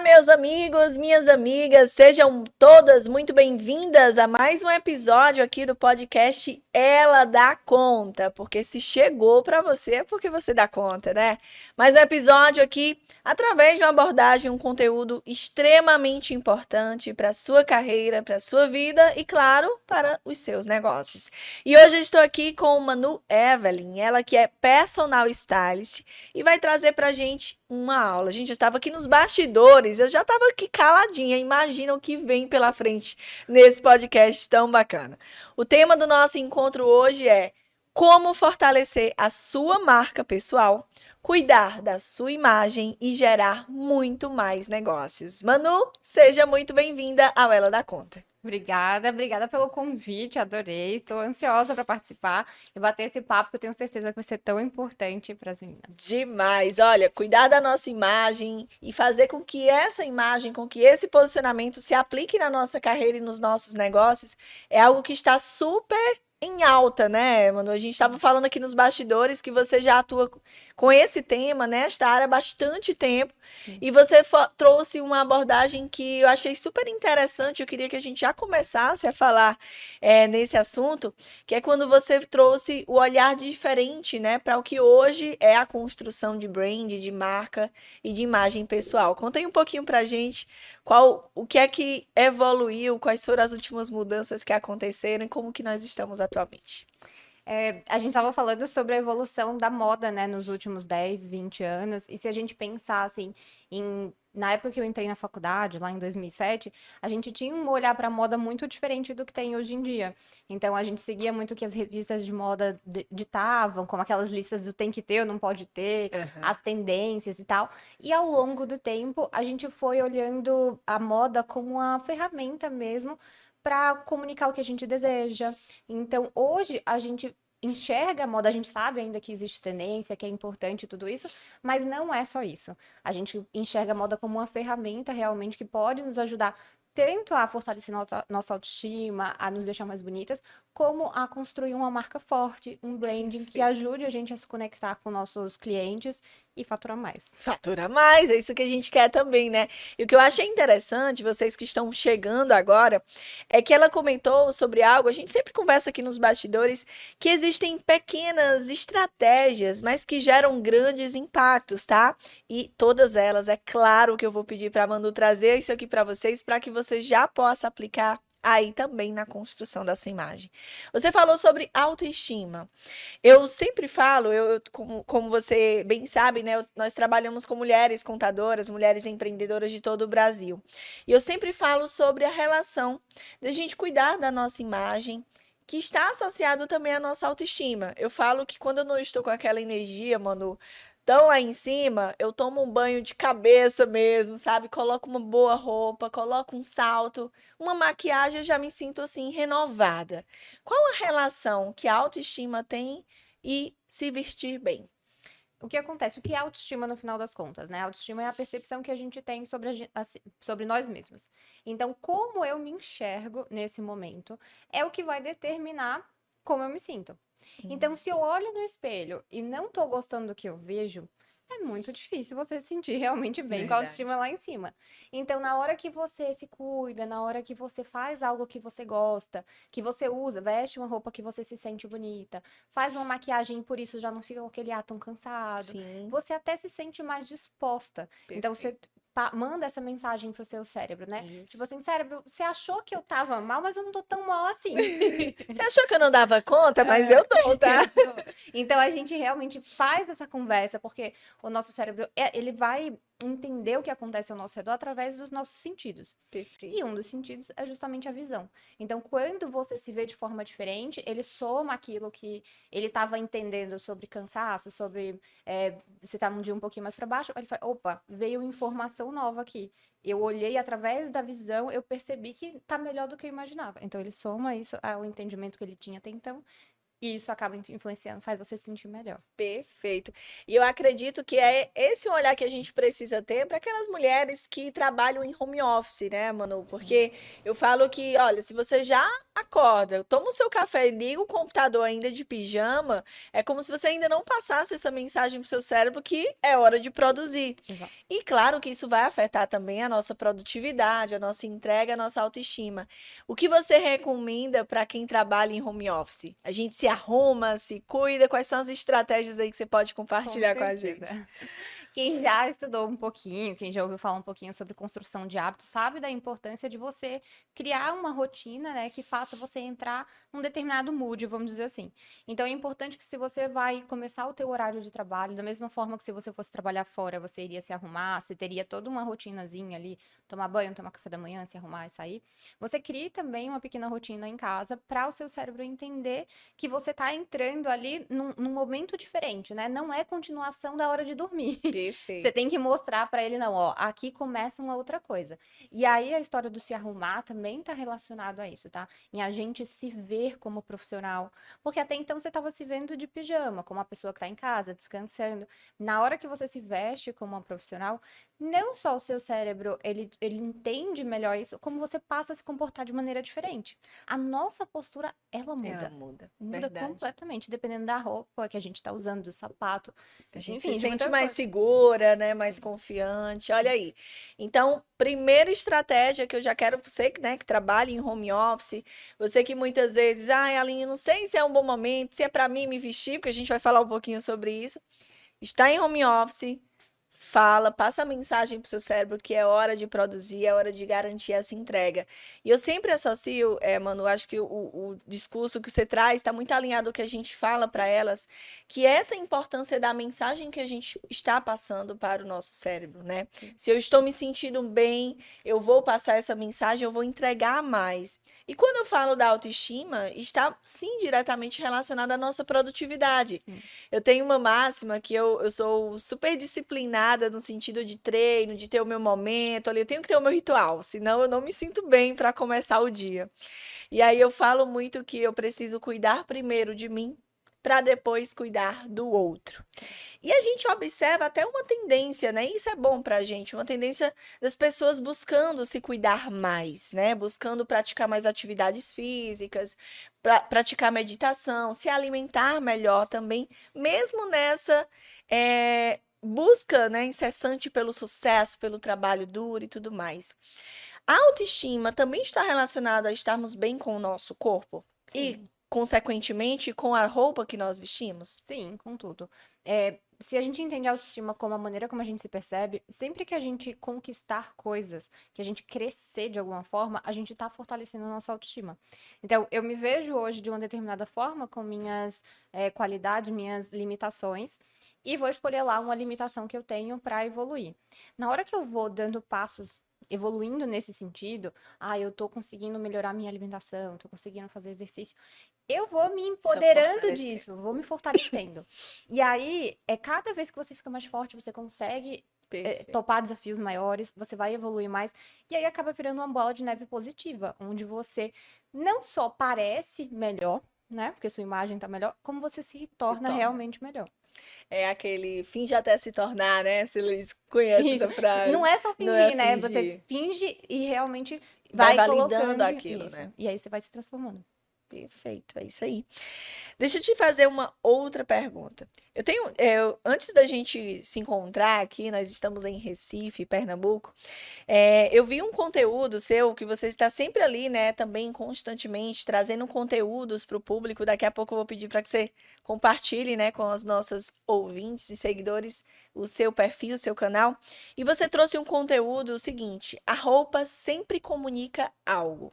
Meus amigos, minhas amigas, sejam todas muito bem-vindas a mais um episódio aqui do podcast Ela Dá Conta, porque se chegou para você é porque você dá conta, né? Mais um episódio aqui através de uma abordagem, um conteúdo extremamente importante para a sua carreira, para a sua vida e, claro, para os seus negócios. E hoje eu estou aqui com Manu Evelyn, ela que é personal stylist e vai trazer para a gente uma aula. A gente já estava aqui nos bastidores, eu já estava aqui caladinha. Imagina o que vem pela frente nesse podcast tão bacana. O tema do nosso encontro hoje é como fortalecer a sua marca pessoal, cuidar da sua imagem e gerar muito mais negócios. Manu, seja muito bem-vinda ao Ela Dá Conta. Obrigada pelo convite, adorei. Estou ansiosa para participar e bater esse papo que eu tenho certeza que vai ser tão importante para as meninas. Demais, olha, cuidar da nossa imagem e fazer com que essa imagem, com que esse posicionamento se aplique na nossa carreira e nos nossos negócios é algo que está super em alta, né, Manu? A gente estava falando aqui nos bastidores que você já atua com esse tema, nesta área há bastante tempo. E você trouxe uma abordagem que eu achei super interessante. Eu queria que a gente já começasse a falar nesse assunto, que é quando você trouxe o olhar diferente, né, para o que hoje é a construção de brand, de marca e de imagem pessoal. Conta aí um pouquinho para a gente o que é que evoluiu, quais foram as últimas mudanças que aconteceram e como que nós estamos atualmente. A gente estava falando sobre a evolução da moda, né, nos últimos 10, 20 anos. E se a gente pensar, assim, na época que eu entrei na faculdade, lá em 2007, a gente tinha um olhar para a moda muito diferente do que tem hoje em dia. Então, a gente seguia muito o que as revistas de moda ditavam, como aquelas listas do tem que ter ou não pode ter, as tendências e tal. E ao longo do tempo, a gente foi olhando a moda como uma ferramenta mesmo para comunicar o que a gente deseja. Então, hoje a gente enxerga a moda, a gente sabe ainda que existe tendência, que é importante tudo isso, mas não é só isso. A gente enxerga a moda como uma ferramenta realmente que pode nos ajudar tanto a fortalecer nossa autoestima, a nos deixar mais bonitas, como a construir uma marca forte, um branding que ajude a gente a se conectar com nossos clientes e faturar mais. Fatura mais, é isso que a gente quer também, né? E o que eu achei interessante, vocês que estão chegando agora, é que ela comentou sobre algo, a gente sempre conversa aqui nos bastidores, que existem pequenas estratégias, mas que geram grandes impactos, tá? E todas elas, é claro que eu vou pedir para a Manu trazer isso aqui para vocês, para que vocês já possam aplicar aí também na construção da sua imagem. Você falou sobre autoestima. Eu sempre falo, como você bem sabe, né? Nós trabalhamos com mulheres contadoras, mulheres empreendedoras de todo o Brasil. E eu sempre falo sobre a relação da gente cuidar da nossa imagem, que está associado também à nossa autoestima. Eu falo que quando eu não estou com aquela energia, mano, tão lá em cima, eu tomo um banho de cabeça mesmo, sabe? Coloco uma boa roupa, coloco um salto, uma maquiagem, eu já me sinto assim renovada. Qual a relação que a autoestima tem e se vestir bem? O que acontece? O que é autoestima no final das contas, né? A autoestima é a percepção que a gente tem sobre, sobre nós mesmos. Então, como eu me enxergo nesse momento é o que vai determinar como eu me sinto. Então, se eu olho no espelho e não tô gostando do que eu vejo, é muito difícil você se sentir realmente bem com a autoestima Verdade. lá em cima. Então, na hora que você se cuida, na hora que você faz algo que você gosta, que você usa, veste uma roupa que você se sente bonita, faz uma maquiagem e por isso já não fica com aquele ar tão cansado, Sim, você até se sente mais disposta. Então, você perfeito. manda essa mensagem pro seu cérebro, né? Tipo Isso. assim, cérebro, você achou que eu tava mal, mas eu não tô tão mal assim. Você achou que eu não dava conta, mas eu dou, tá? Então a gente realmente faz essa conversa, porque o nosso cérebro, ele vai entender o que acontece ao nosso redor através dos nossos sentidos. E Perfeito. um dos sentidos é justamente a visão. Então, quando você se vê de forma diferente, ele soma aquilo que ele estava entendendo sobre cansaço, sobre você tá num dia um pouquinho mais para baixo, ele fala, opa, veio informação nova aqui. Eu olhei através da visão, eu percebi que tá melhor do que eu imaginava. Então, ele soma isso ao entendimento que ele tinha até então, e isso acaba influenciando, faz você se sentir melhor. Perfeito. E eu acredito que é esse o olhar que a gente precisa ter para aquelas mulheres que trabalham em home office, né, Manu? Sim. Porque eu falo que, olha, se você já acorda, toma o seu café e liga o computador ainda de pijama, é como se você ainda não passasse essa mensagem para o seu cérebro que é hora de produzir. Exato. E claro que isso vai afetar também a nossa produtividade, a nossa entrega, a nossa autoestima. O que você recomenda para quem trabalha em home office? A gente se arruma, se cuida? Quais são as estratégias aí que você pode Com compartilhar com a certeza. gente? Quem já estudou um pouquinho, quem já ouviu falar um pouquinho sobre construção de hábitos, sabe da importância de você criar uma rotina, né, que faça você entrar num determinado mood, vamos dizer assim. Então é importante que se você vai começar o teu horário de trabalho, da mesma forma que se você fosse trabalhar fora, você iria se arrumar, você teria toda uma rotinazinha ali, tomar banho, tomar café da manhã, se arrumar e sair. Você crie também uma pequena rotina em casa para o seu cérebro entender que você está entrando ali num momento diferente, né? Não é continuação da hora de dormir. Você Perfeito. tem que mostrar para ele, não, ó, aqui começa uma outra coisa. E aí a história do se arrumar também tá relacionado a isso, tá? Em a gente se ver como profissional. Porque até então você estava se vendo de pijama, como uma pessoa que tá em casa, descansando. Na hora que você se veste como uma profissional, não só o seu cérebro, ele entende melhor isso, como você passa a se comportar de maneira diferente. A nossa postura, ela Ela muda. muda, Muda verdade. completamente, dependendo da roupa que a gente tá usando, do sapato, A gente se enfim, de sente muita mais coisa. segura, né? Mais Sim. confiante. Olha aí. Então, primeira estratégia que eu já quero você, né, que trabalha em home office, você que muitas vezes, ai, Aline, não sei se é um bom momento, se é para mim me vestir, porque a gente vai falar um pouquinho sobre isso. Está em home office, fala, passa a mensagem para o seu cérebro que é hora de produzir, é hora de garantir essa entrega. E eu sempre associo, Manu, acho que o discurso que você traz está muito alinhado ao que a gente fala para elas, que essa importância da mensagem que a gente está passando para o nosso cérebro, né? Sim. Se eu estou me sentindo bem, eu vou passar essa mensagem, eu vou entregar mais. E quando eu falo da autoestima, está sim diretamente relacionada à nossa produtividade. Sim. Eu tenho uma máxima que eu sou super disciplinada no sentido de treino, de ter o meu momento ali. Eu tenho que ter o meu ritual, senão eu não me sinto bem para começar o dia. E aí eu falo muito que eu preciso cuidar primeiro de mim para depois cuidar do outro. E a gente observa até uma tendência, né? Isso é bom para a gente, uma tendência das pessoas buscando se cuidar mais, né? Buscando praticar mais atividades físicas, praticar meditação, se alimentar melhor também, mesmo nessa busca, né, incessante pelo sucesso, pelo trabalho duro e tudo mais. A autoestima também está relacionada a estarmos bem com o nosso corpo e, Sim. consequentemente, com a roupa que nós vestimos? Sim, com tudo. Se a gente entende a autoestima como a maneira como a gente se percebe, sempre que a gente conquistar coisas, que a gente crescer de alguma forma, a gente tá fortalecendo a nossa autoestima. Então, eu me vejo hoje de uma determinada forma, com minhas qualidades, minhas limitações, e vou escolher lá uma limitação que eu tenho para evoluir. Na hora que eu vou dando passos, evoluindo nesse sentido, eu tô conseguindo melhorar minha alimentação, tô conseguindo fazer exercício, eu vou me Só empoderando fortalecer. disso, vou me fortalecendo. E aí, cada vez que você fica mais forte, você consegue Perfeito. topar desafios maiores, você vai evoluir mais. E aí acaba virando uma bola de neve positiva, onde você não só parece melhor, né? Porque sua imagem tá melhor, como você se Se torna torna. realmente melhor. É aquele finge até se tornar, né? Se eles conhecem Isso. essa Não frase. é só Não é fingir, né? Você fingir. finge e realmente Vai vai validando colocando aquilo, isso. né? E aí você vai se transformando. Perfeito, é isso aí. Deixa eu te fazer uma outra pergunta. Antes da gente se encontrar aqui, nós estamos em Recife, Pernambuco. Eu vi um conteúdo seu que você está sempre ali, né? Também constantemente trazendo conteúdos para o público. Daqui a pouco eu vou pedir para que você compartilhe, né, com as nossas ouvintes e seguidores o seu perfil, o seu canal. E você trouxe um conteúdo o seguinte: a roupa sempre comunica algo.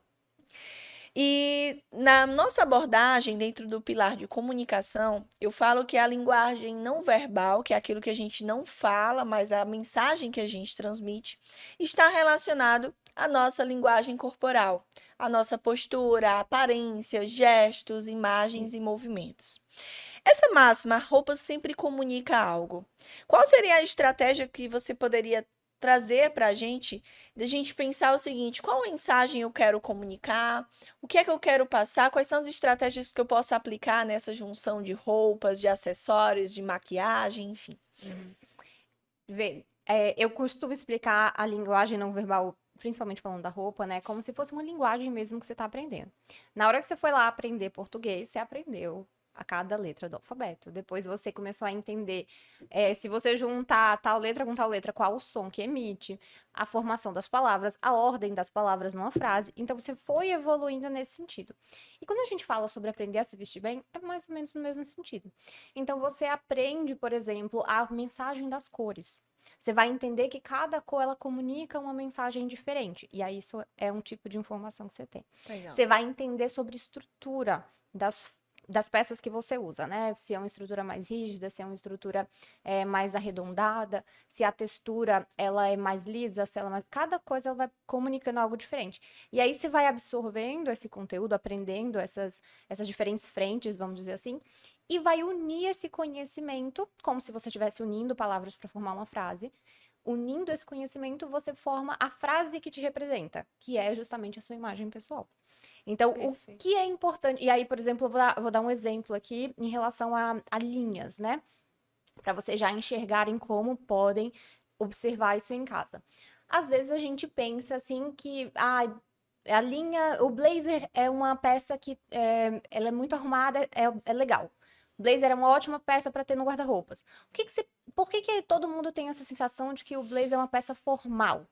E na nossa abordagem, dentro do pilar de comunicação, eu falo que a linguagem não verbal, que é aquilo que a gente não fala, mas a mensagem que a gente transmite, está relacionado à nossa linguagem corporal, à nossa postura, aparência, gestos, imagens e Isso. movimentos. Essa máxima, a roupa sempre comunica algo. Qual seria a estratégia que você poderia trazer para a gente, da gente pensar o seguinte: qual mensagem eu quero comunicar? O que é que eu quero passar? Quais são as estratégias que eu posso aplicar nessa junção de roupas, de acessórios, de maquiagem, enfim? Uhum. Vê, eu costumo explicar a linguagem não verbal principalmente falando da roupa, né? Como se fosse uma linguagem mesmo que você está aprendendo. Na hora que você foi lá aprender português, você aprendeu a cada letra do alfabeto. Depois você começou a entender se você juntar tal letra com tal letra, qual o som que emite, a formação das palavras, a ordem das palavras numa frase. Então você foi evoluindo nesse sentido. E quando a gente fala sobre aprender a se vestir bem, é mais ou menos no mesmo sentido. Então você aprende, por exemplo, a mensagem das cores. Você vai entender que cada cor ela comunica uma mensagem diferente. E aí isso é um tipo de informação que você tem. Legal. Você vai entender sobre estrutura das peças que você usa, né? Se é uma estrutura mais rígida, se é uma estrutura mais arredondada, se a textura ela é mais lisa, se ela é mais... Cada coisa ela vai comunicando algo diferente. E aí você vai absorvendo esse conteúdo, aprendendo essas diferentes frentes, vamos dizer assim, e vai unir esse conhecimento, como se você estivesse unindo palavras para formar uma frase. Unindo esse conhecimento, você forma a frase que te representa, que é justamente a sua imagem pessoal. Então, Perfeito. o que é importante... E aí, por exemplo, eu vou dar um exemplo aqui em relação a linhas, né? Para vocês já enxergarem como podem observar isso em casa. Às vezes a gente pensa assim que a linha, o blazer é uma peça que ela é muito arrumada, é legal. Blazer é uma ótima peça para ter no guarda-roupas. Por que todo mundo tem essa sensação de que o blazer é uma peça formal?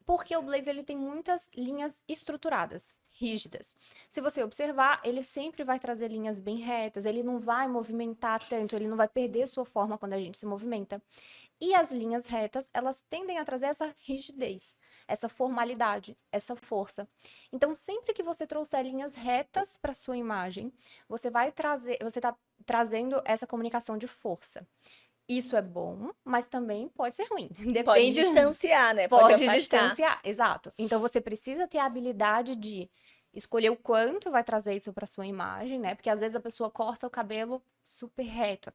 Porque o blazer ele tem muitas linhas estruturadas, rígidas. Se você observar, ele sempre vai trazer linhas bem retas, ele não vai movimentar tanto, ele não vai perder sua forma quando a gente se movimenta. E as linhas retas, elas tendem a trazer essa rigidez, essa formalidade, essa força. Então, sempre que você trouxer linhas retas para sua imagem, você está trazendo essa comunicação de força. Isso é bom, mas também pode ser ruim. Pode distanciar, né? Pode afastar. distanciar, exato. Então você precisa ter a habilidade de escolher o quanto vai trazer isso para sua imagem, né? Porque às vezes a pessoa corta o cabelo super reto,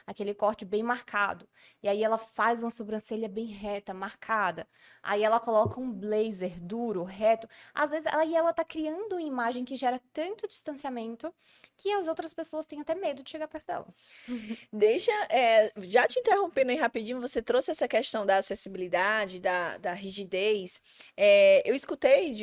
aquele corte bem marcado. E aí ela faz uma sobrancelha bem reta, marcada. Aí ela coloca um blazer duro, reto. Às vezes aí ela tá criando uma imagem que gera tanto distanciamento que as outras pessoas têm até medo de chegar perto dela. Deixa, já te interrompendo aí rapidinho, você trouxe essa questão da acessibilidade, da rigidez. Eu escutei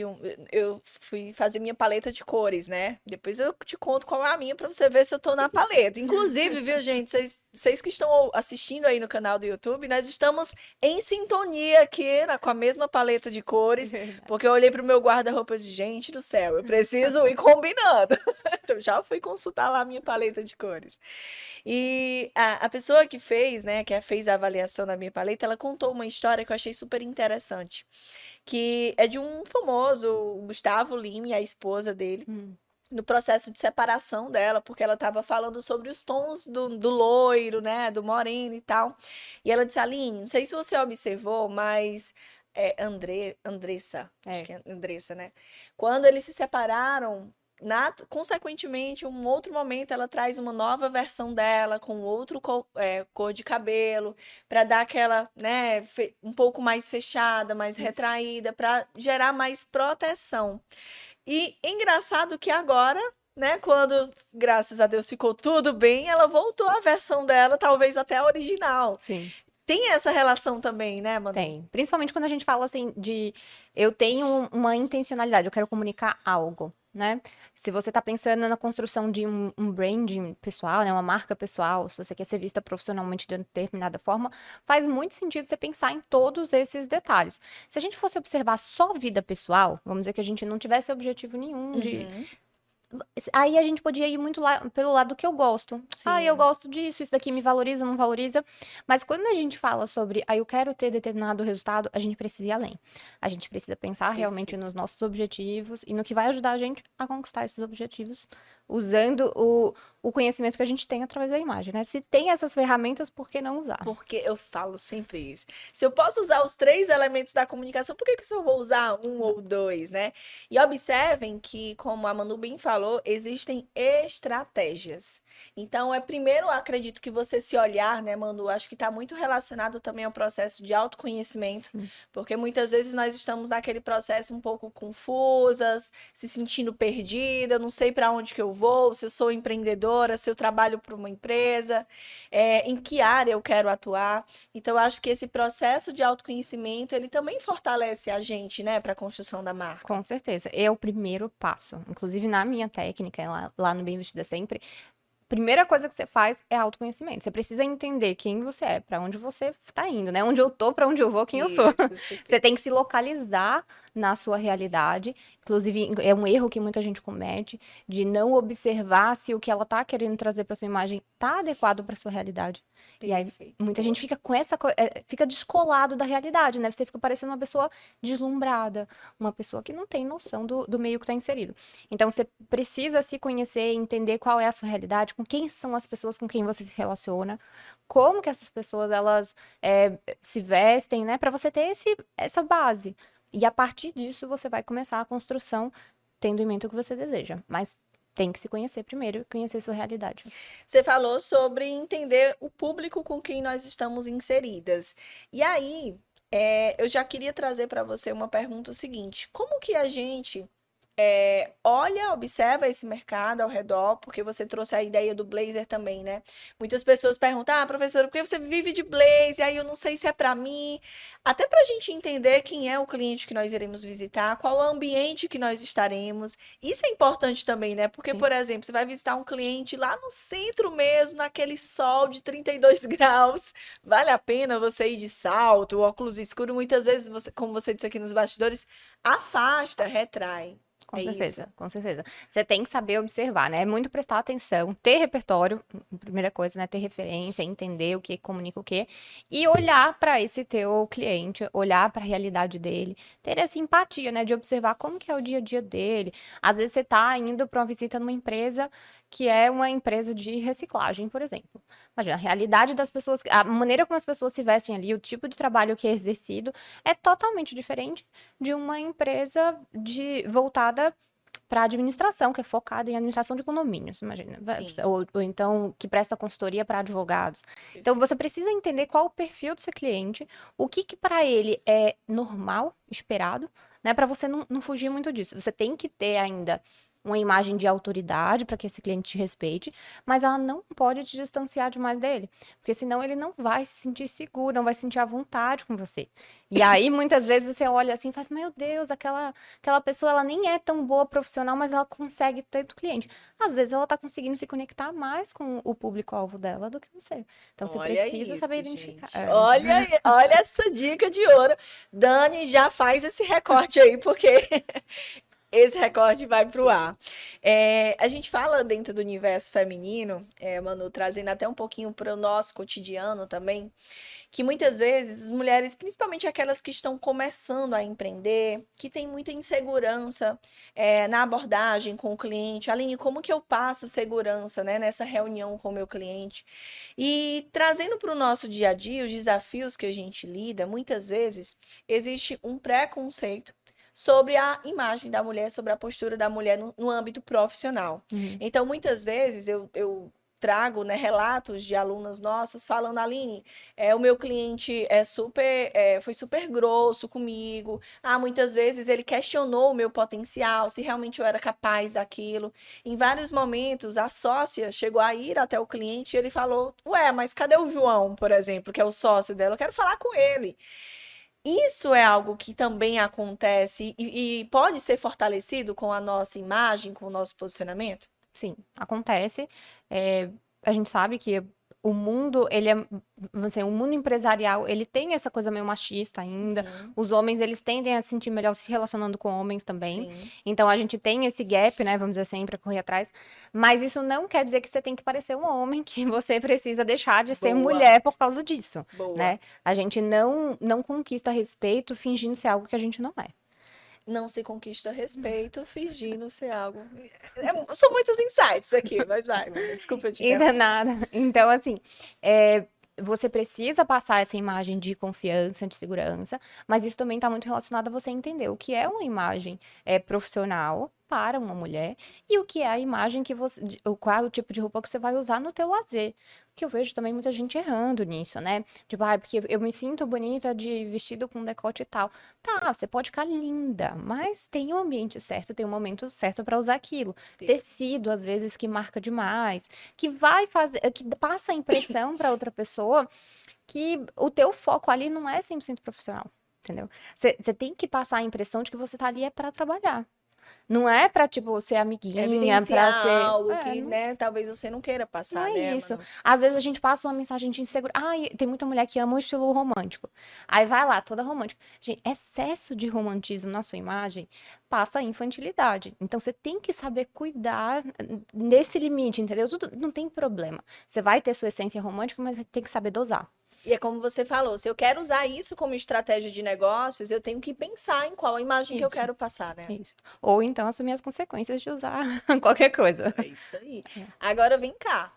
eu fui fazer minha paleta de cores, né? Depois eu te conto qual é a minha para você ver se eu tô na paleta. Inclusive, viu, gente, vocês que estão assistindo aí no canal do YouTube, nós estamos em sintonia aqui com a mesma paleta de cores, porque eu olhei pro meu guarda-roupa e disse, gente do céu, eu preciso ir combinando. Então já fui consultar lá a minha paleta de cores. E a pessoa que fez, né, que fez a avaliação da minha paleta, ela contou uma história que eu achei super interessante, que é de um famoso, o Gustavo Lima, e a esposa dele, no processo de separação dela, porque ela estava falando sobre os tons do loiro, né, do moreno e tal. E ela disse, Aline, não sei se você observou, mas Andressa, acho que é Andressa, né? Quando eles se separaram, consequentemente, um outro momento ela traz uma nova versão dela com outro cor de cabelo para dar aquela, né, um pouco mais fechada, mais retraída, para gerar mais proteção. E engraçado que agora, né, quando, graças a Deus, ficou tudo bem, ela voltou à versão dela, talvez até a original. Sim. Tem essa relação também, né, Manu? Tem. Principalmente quando a gente fala assim eu tenho uma intencionalidade, eu quero comunicar algo, né? Se você tá pensando na construção de um branding pessoal, né, uma marca pessoal, se você quer ser vista profissionalmente de determinada forma, faz muito sentido você pensar em todos esses detalhes. Se a gente fosse observar só vida pessoal, vamos dizer que a gente não tivesse objetivo nenhum de... Aí a gente podia ir muito pelo lado do que eu gosto. Sim. Eu gosto disso, isso daqui me valoriza, não valoriza. Mas quando a gente fala sobre, eu quero ter determinado resultado, a gente precisa ir além. A gente precisa pensar realmente nos nossos objetivos e no que vai ajudar a gente a conquistar esses objetivos, usando o conhecimento que a gente tem através da imagem, né? Se tem essas ferramentas, por que não usar? Porque eu falo sempre isso. Se eu posso usar os 3 elementos da comunicação, por que eu só vou usar um ou 2, né? E observem que, como a Manu bem falou, existem estratégias. Então, primeiro, eu acredito que você se olhar, né, Manu? Acho que está muito relacionado também ao processo de autoconhecimento, porque muitas vezes nós estamos naquele processo um pouco confusas, se sentindo perdida, não sei para onde que eu vou, se eu sou empreendedora, se eu trabalho para uma empresa, em que área eu quero atuar. Então, eu acho que esse processo de autoconhecimento, ele também fortalece a gente, né, para a construção da marca. Com certeza. É o primeiro passo. Inclusive, na minha técnica, lá no Bem Vestida Sempre, primeira coisa que você faz é autoconhecimento. Você precisa entender quem você é, para onde você está indo, né? Onde eu tô, para onde eu vou, quem eu sou. Isso, Você tem que se localizar na sua realidade. Inclusive, é um erro que muita gente comete de não observar se o que ela tá querendo trazer para sua imagem tá adequado para sua realidade. E aí, perfeito. muita gente fica com fica descolado da realidade, né? Você fica parecendo uma pessoa deslumbrada, uma pessoa que não tem noção do meio que está inserido. Então, você precisa se conhecer, entender qual é a sua realidade, com quem são as pessoas com quem você se relaciona, como que essas pessoas elas se vestem, né? Para você ter essa base. E a partir disso, você vai começar a construção tendo em mente o que você deseja. Mas tem que se conhecer primeiro e conhecer sua realidade. Você falou sobre entender o público com quem nós estamos inseridas. E aí, eu já queria trazer para você uma pergunta o seguinte: como que a gente olha, observa esse mercado ao redor, porque você trouxe a ideia do blazer também, né? Muitas pessoas perguntam, professora, por que você vive de blazer? Aí eu não sei se é para mim. Até para a gente entender quem é o cliente que nós iremos visitar, qual o ambiente que nós estaremos. Isso é importante também, né? Porque, Sim. por exemplo, você vai visitar um cliente lá no centro mesmo, naquele sol de 32 graus. Vale a pena você ir de salto, óculos escuros? Muitas vezes, você, como você disse aqui nos bastidores, afasta, retrai. Com É isso. certeza, com certeza. Você tem que saber observar, né? É muito prestar atenção, ter repertório, primeira coisa, né? Ter referência, entender o que comunica o quê, e olhar para esse teu cliente, olhar para a realidade dele, ter essa empatia, né? De observar como que é o dia a dia dele. Às vezes você tá indo para uma visita numa empresa que é uma empresa de reciclagem, por exemplo. Imagina, a realidade das pessoas, a maneira como as pessoas se vestem ali, o tipo de trabalho que é exercido é totalmente diferente de uma empresa voltada para administração, que é focada em administração de condomínios, imagina. Sim. Ou então que presta consultoria para advogados. Então você precisa entender qual o perfil do seu cliente, o que para ele é normal, esperado, né? Para você não fugir muito disso. Você tem que ter ainda uma imagem de autoridade para que esse cliente te respeite, mas ela não pode te distanciar demais dele, porque senão ele não vai se sentir seguro, não vai se sentir à vontade com você. E aí, muitas vezes, você olha assim e faz, meu Deus, aquela pessoa, ela nem é tão boa profissional, mas ela consegue tanto cliente. Às vezes, ela tá conseguindo se conectar mais com o público-alvo dela do que você. Então, você Olha precisa isso, saber identificar. gente. Olha essa dica de ouro. Dani, já faz esse recorte aí, porque esse recorte vai pro ar. A gente fala dentro do universo feminino, Manu, trazendo até um pouquinho para o nosso cotidiano também, que muitas vezes as mulheres, principalmente aquelas que estão começando a empreender, que têm muita insegurança na abordagem com o cliente. Aline, como que eu passo segurança, né, nessa reunião com o meu cliente? E trazendo para o nosso dia a dia os desafios que a gente lida, muitas vezes existe um preconceito sobre a imagem da mulher, sobre a postura da mulher no âmbito profissional. Uhum. Então, muitas vezes eu trago, né, relatos de alunas nossas falando, Aline, o meu cliente foi super grosso comigo. Muitas vezes ele questionou o meu potencial, se realmente eu era capaz daquilo. Em vários momentos, a sócia chegou a ir até o cliente e ele falou, ué, mas cadê o João, por exemplo, que é o sócio dela? Eu quero falar com ele. Isso é algo que também acontece e pode ser fortalecido com a nossa imagem, com o nosso posicionamento? Sim, acontece. A gente sabe que o mundo, ele é, assim, o mundo empresarial, ele tem essa coisa meio machista ainda. Uhum. Os homens, eles tendem a se sentir melhor se relacionando com homens também. Sim. Então, a gente tem esse gap, né, vamos dizer assim, para correr atrás. Mas isso não quer dizer que você tem que parecer um homem, que você precisa deixar de ser Boa, mulher por causa disso, boa. né? A gente não conquista respeito fingindo ser algo que a gente não é. Não se conquista respeito fingindo ser algo. São muitos insights aqui, mas vai, Manu, desculpa eu te Ainda interromper. nada. Então, assim, você precisa passar essa imagem de confiança, de segurança, mas isso também está muito relacionado a você entender o que é uma imagem profissional para uma mulher e o que é a imagem que qual é o tipo de roupa que você vai usar no teu lazer. Que eu vejo também muita gente errando nisso, né? Tipo, porque eu me sinto bonita de vestido com decote e tal. Tá, você pode ficar linda, mas tem um ambiente certo, tem um momento certo para usar aquilo. Tecido, às vezes, que marca demais, que vai fazer, que passa a impressão para outra pessoa que o teu foco ali não é 100% profissional, entendeu? Você tem que passar a impressão de que você tá ali é para trabalhar. Não é pra, tipo, ser amiguinha, pra Evidenciar ser. algo que, né, talvez você não queira Não passar, é né, isso. mano? Às vezes a gente passa uma mensagem de insegurança. Ai, tem muita mulher que ama o estilo romântico. Aí vai lá, toda romântica. Gente, excesso de romantismo na sua imagem passa a infantilidade. Então você tem que saber cuidar nesse limite, entendeu? Tudo não tem problema. Você vai ter sua essência romântica, mas tem que saber dosar. E é como você falou, se eu quero usar isso como estratégia de negócios, eu tenho que pensar em qual a imagem que eu Isso, quero passar, né? isso. Ou então assumir as consequências de usar qualquer coisa. É isso aí. Agora vem cá.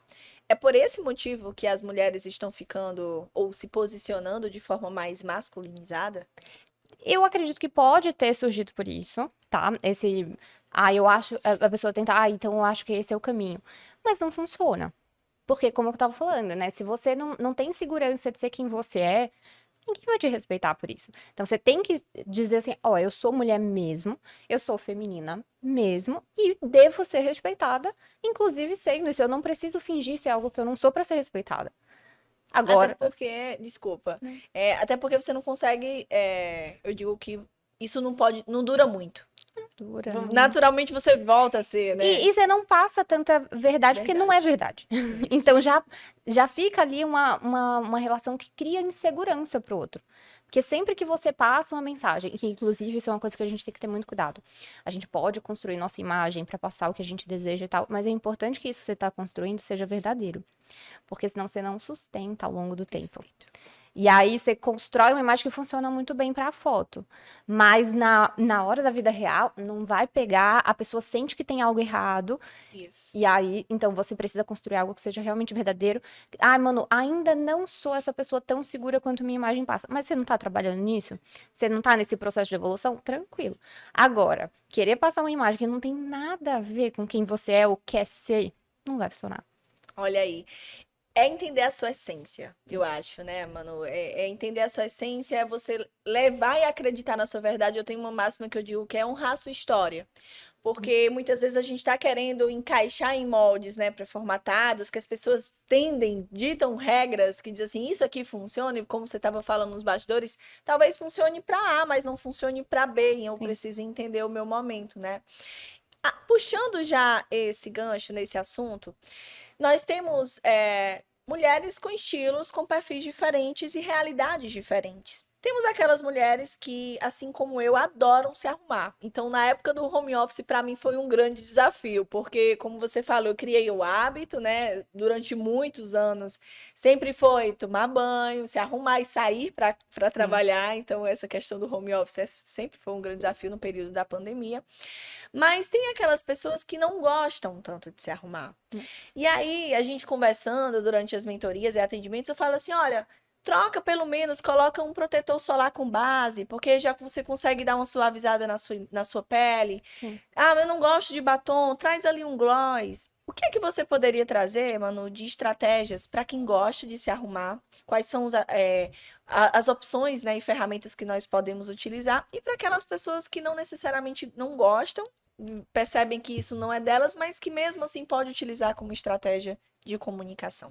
É por esse motivo que as mulheres estão ficando ou se posicionando de forma mais masculinizada? Eu acredito que pode ter surgido por isso, tá? Eu acho, a pessoa tenta, então eu acho que esse é o caminho. Mas não funciona. Porque, como eu tava falando, né? Se você não tem segurança de ser quem você é, ninguém vai te respeitar por isso. Então, você tem que dizer assim, ó, eu sou mulher mesmo, eu sou feminina mesmo, e devo ser respeitada, inclusive sendo isso. Eu não preciso fingir ser algo que eu não sou pra ser respeitada. Até Agora, porque, desculpa, até porque você não consegue, eu digo que isso não pode, não dura muito. dura, não. Naturalmente você volta a ser, né? E você não passa tanta verdade, porque não é Verdade. verdade. Então já fica ali uma relação que cria insegurança pro outro. Porque sempre que você passa uma mensagem, que inclusive isso é uma coisa que a gente tem que ter muito cuidado. A gente pode construir nossa imagem para passar o que a gente deseja e tal, mas é importante que isso que você está construindo seja verdadeiro. Porque senão você não sustenta ao longo do tempo. E aí você constrói uma imagem que funciona muito bem para a foto. Mas na hora da vida real, não vai pegar, a pessoa sente que tem algo errado. Isso. E aí, então você precisa construir algo que seja realmente verdadeiro. Ai, mano, ainda não sou essa pessoa tão segura quanto minha imagem passa. Mas você não tá trabalhando nisso? Você não tá nesse processo de evolução? Tranquilo. Agora, querer passar uma imagem que não tem nada a ver com quem você é ou quer ser, não vai funcionar. Olha aí. É entender a sua essência, eu acho, né, mano? É entender a sua essência, é você levar e acreditar na sua verdade. Eu tenho uma máxima que eu digo que é honrar a sua história. Porque muitas vezes a gente está querendo encaixar em moldes, né, pré-formatados, que as pessoas tendem, ditam regras que dizem assim, isso aqui funciona, e como você estava falando nos bastidores, talvez funcione para A, mas não funcione para B, e eu Sim. preciso entender o meu momento, né? Puxando já esse gancho nesse assunto, nós temos mulheres com estilos, com perfis diferentes e realidades diferentes. Temos aquelas mulheres que, assim como eu, adoram se arrumar. Então, na época do home office, para mim foi um grande desafio, porque, como você falou, eu criei o hábito, né? Durante muitos anos, sempre foi tomar banho, se arrumar e sair para Sim. trabalhar. Então, essa questão do home office sempre foi um grande desafio no período da pandemia. Mas tem aquelas pessoas que não gostam tanto de se arrumar. E aí, a gente conversando durante as mentorias e atendimentos, eu falo assim: olha, troca pelo menos, coloca um protetor solar com base, porque já que você consegue dar uma suavizada na sua pele. Sim. Ah, eu não gosto de batom, traz ali um gloss. O que é que você poderia trazer, mano, de estratégias para quem gosta de se arrumar? Quais são as opções, né, e ferramentas que nós podemos utilizar? E para aquelas pessoas que não necessariamente não gostam, percebem que isso não é delas, mas que mesmo assim pode utilizar como estratégia de comunicação.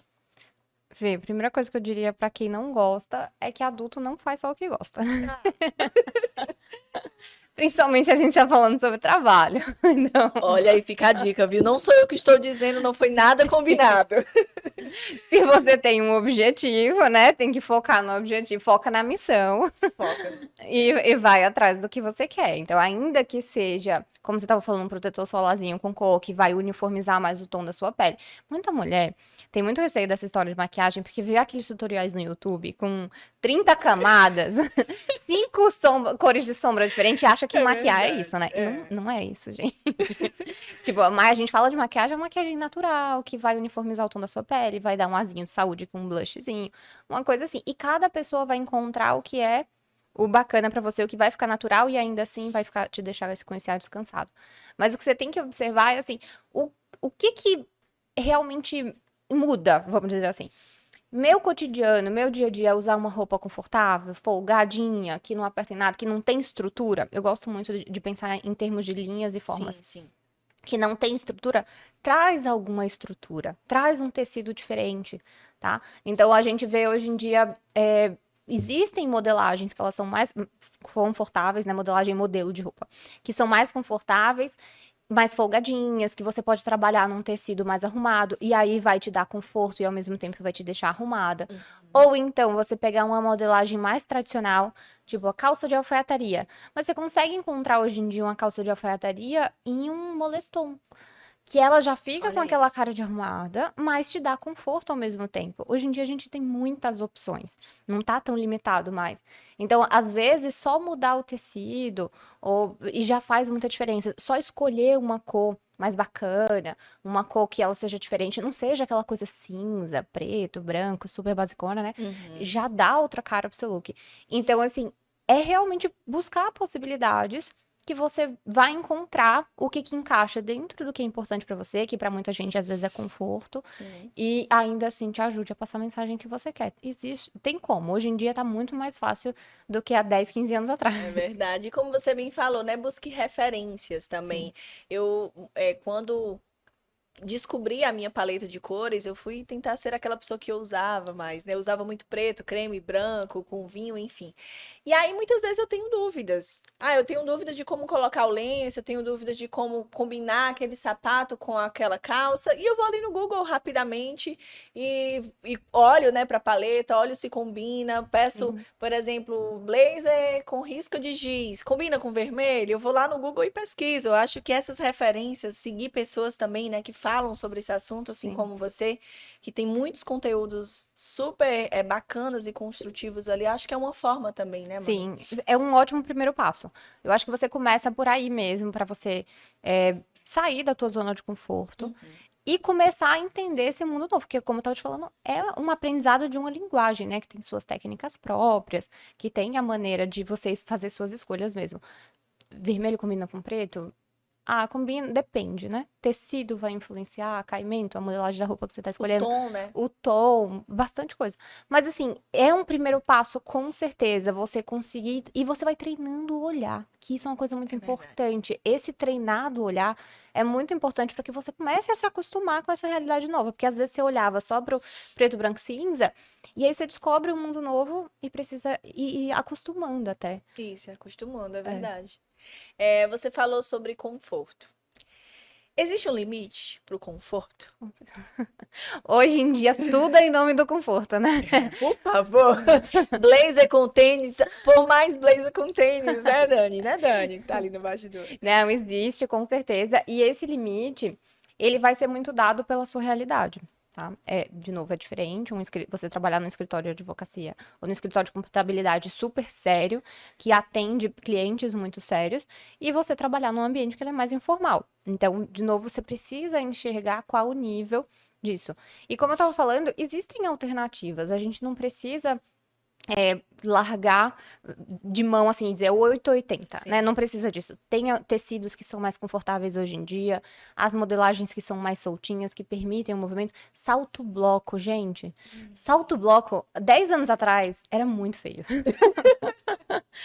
Vê, a primeira coisa que eu diria pra quem não gosta é que adulto não faz só o que gosta. Principalmente a gente já falando sobre trabalho. Então, Olha aí, fica a dica, viu? Não sou eu que estou dizendo, não foi nada combinado. se você tem um objetivo, né, tem que focar no objetivo, foca na missão Foca. e vai atrás do que você quer. Então, ainda que seja, como você estava falando, um protetor solarzinho com cor que vai uniformizar mais o tom da sua pele. Muita mulher tem muito receio dessa história de maquiagem, porque vê aqueles tutoriais no YouTube com 30 camadas, 5 cores de sombra diferentes e acha que É maquiar é isso, né? verdade. E não é isso, gente. Tipo, mas a gente fala de maquiagem, é uma maquiagem natural, que vai uniformizar o tom da sua pele, vai dar um azinho de saúde com um blushzinho, uma coisa assim. E cada pessoa vai encontrar o que é o bacana pra você, o que vai ficar natural e ainda assim vai ficar, te deixar com esse ar descansado. Mas o que você tem que observar é assim, o que que realmente muda, vamos dizer assim. Meu cotidiano, meu dia a dia, é usar uma roupa confortável, folgadinha, que não aperta em nada, que não tem estrutura. Eu gosto muito de pensar em termos de linhas e Sim, formas. sim. Que não tem estrutura, traz alguma estrutura, traz um tecido diferente, tá? Então a gente vê hoje em dia existem modelagens que elas são mais confortáveis, né? Modelagem modelo de roupa, que são mais confortáveis, mais folgadinhas, que você pode trabalhar num tecido mais arrumado, e aí vai te dar conforto e ao mesmo tempo vai te deixar arrumada. Ou então você pegar uma modelagem mais tradicional, tipo a calça de alfaiataria. Mas você consegue encontrar hoje em dia uma calça de alfaiataria em um moletom. Que ela já fica com Olha aquela isso. cara de arrumada, mas te dá conforto ao mesmo tempo. Hoje em dia a gente tem muitas opções, não tá tão limitado mais. Então, às vezes, só mudar o tecido e já faz muita diferença. Só escolher uma cor mais bacana, uma cor que ela seja diferente, não seja aquela coisa cinza, preto, branco, super basicona, né? Uhum. Já dá outra cara pro seu look. Então, assim, é realmente buscar possibilidades que você vai encontrar o que encaixa dentro do que é importante pra você, que pra muita gente às vezes é conforto, Sim. e ainda assim te ajude a passar a mensagem que você quer. Existe, tem como. Hoje em dia tá muito mais fácil do que há 10, 15 anos atrás. É verdade. E como você bem falou, né? Busque referências Sim. também. Quando descobri a minha paleta de cores, eu fui tentar ser aquela pessoa que eu usava mais, né? Eu usava muito preto, creme, branco, com vinho, enfim. E aí, muitas vezes, eu tenho dúvidas. Eu tenho dúvidas de como colocar o lenço, eu tenho dúvidas de como combinar aquele sapato com aquela calça. E eu vou ali no Google rapidamente e olho, né, pra paleta, olho se combina. Peço, Sim. por exemplo, blazer com risca de giz. Combina com vermelho? Eu vou lá no Google e pesquiso. Eu acho que essas referências, seguir pessoas também, né, que falam sobre esse assunto, assim Sim. como você, que tem muitos conteúdos super bacanas e construtivos ali, acho que é uma forma também, né, mano? Sim, é um ótimo primeiro passo. Eu acho que você começa por aí mesmo, pra você sair da tua zona de conforto Uhum. e começar a entender esse mundo novo, porque como eu estava te falando, é um aprendizado de uma linguagem, né, que tem suas técnicas próprias, que tem a maneira de vocês fazer suas escolhas mesmo. Vermelho combina com preto? Ah, combina, depende, né? Tecido vai influenciar, caimento, a modelagem da roupa que você tá O escolhendo, tom, né? o tom, bastante coisa. Mas assim, é um primeiro passo, com certeza, você conseguir, e você vai treinando o olhar, que isso é uma coisa muito É verdade. importante. Esse treinado olhar é muito importante para que você comece a se acostumar com essa realidade nova, porque às vezes você olhava só pro preto, branco e cinza, e aí você descobre um mundo novo e precisa ir acostumando até. Isso, acostumando, é É. verdade. Você falou sobre conforto. Existe um limite pro conforto? Hoje em dia, tudo é em nome do conforto, né? Por favor. Blazer com tênis, por mais blazer com tênis, né, Dani? Né, Dani, que tá ali no bastidor. Não, existe, com certeza. E esse limite, ele vai ser muito dado pela sua realidade, tá? De novo, é diferente você trabalhar num escritório de advocacia ou no escritório de contabilidade super sério, que atende clientes muito sérios, e você trabalhar num ambiente que ele é mais informal. Então, de novo, você precisa enxergar qual o nível disso. E como eu estava falando, existem alternativas. A gente não precisa largar de mão, assim, dizer 8 ou 80, né? Sim. Não precisa disso. Tem tecidos que são mais confortáveis hoje em dia, as modelagens que são mais soltinhas, que permitem o movimento. Salto bloco, gente. Salto bloco, 10 anos atrás, era muito feio.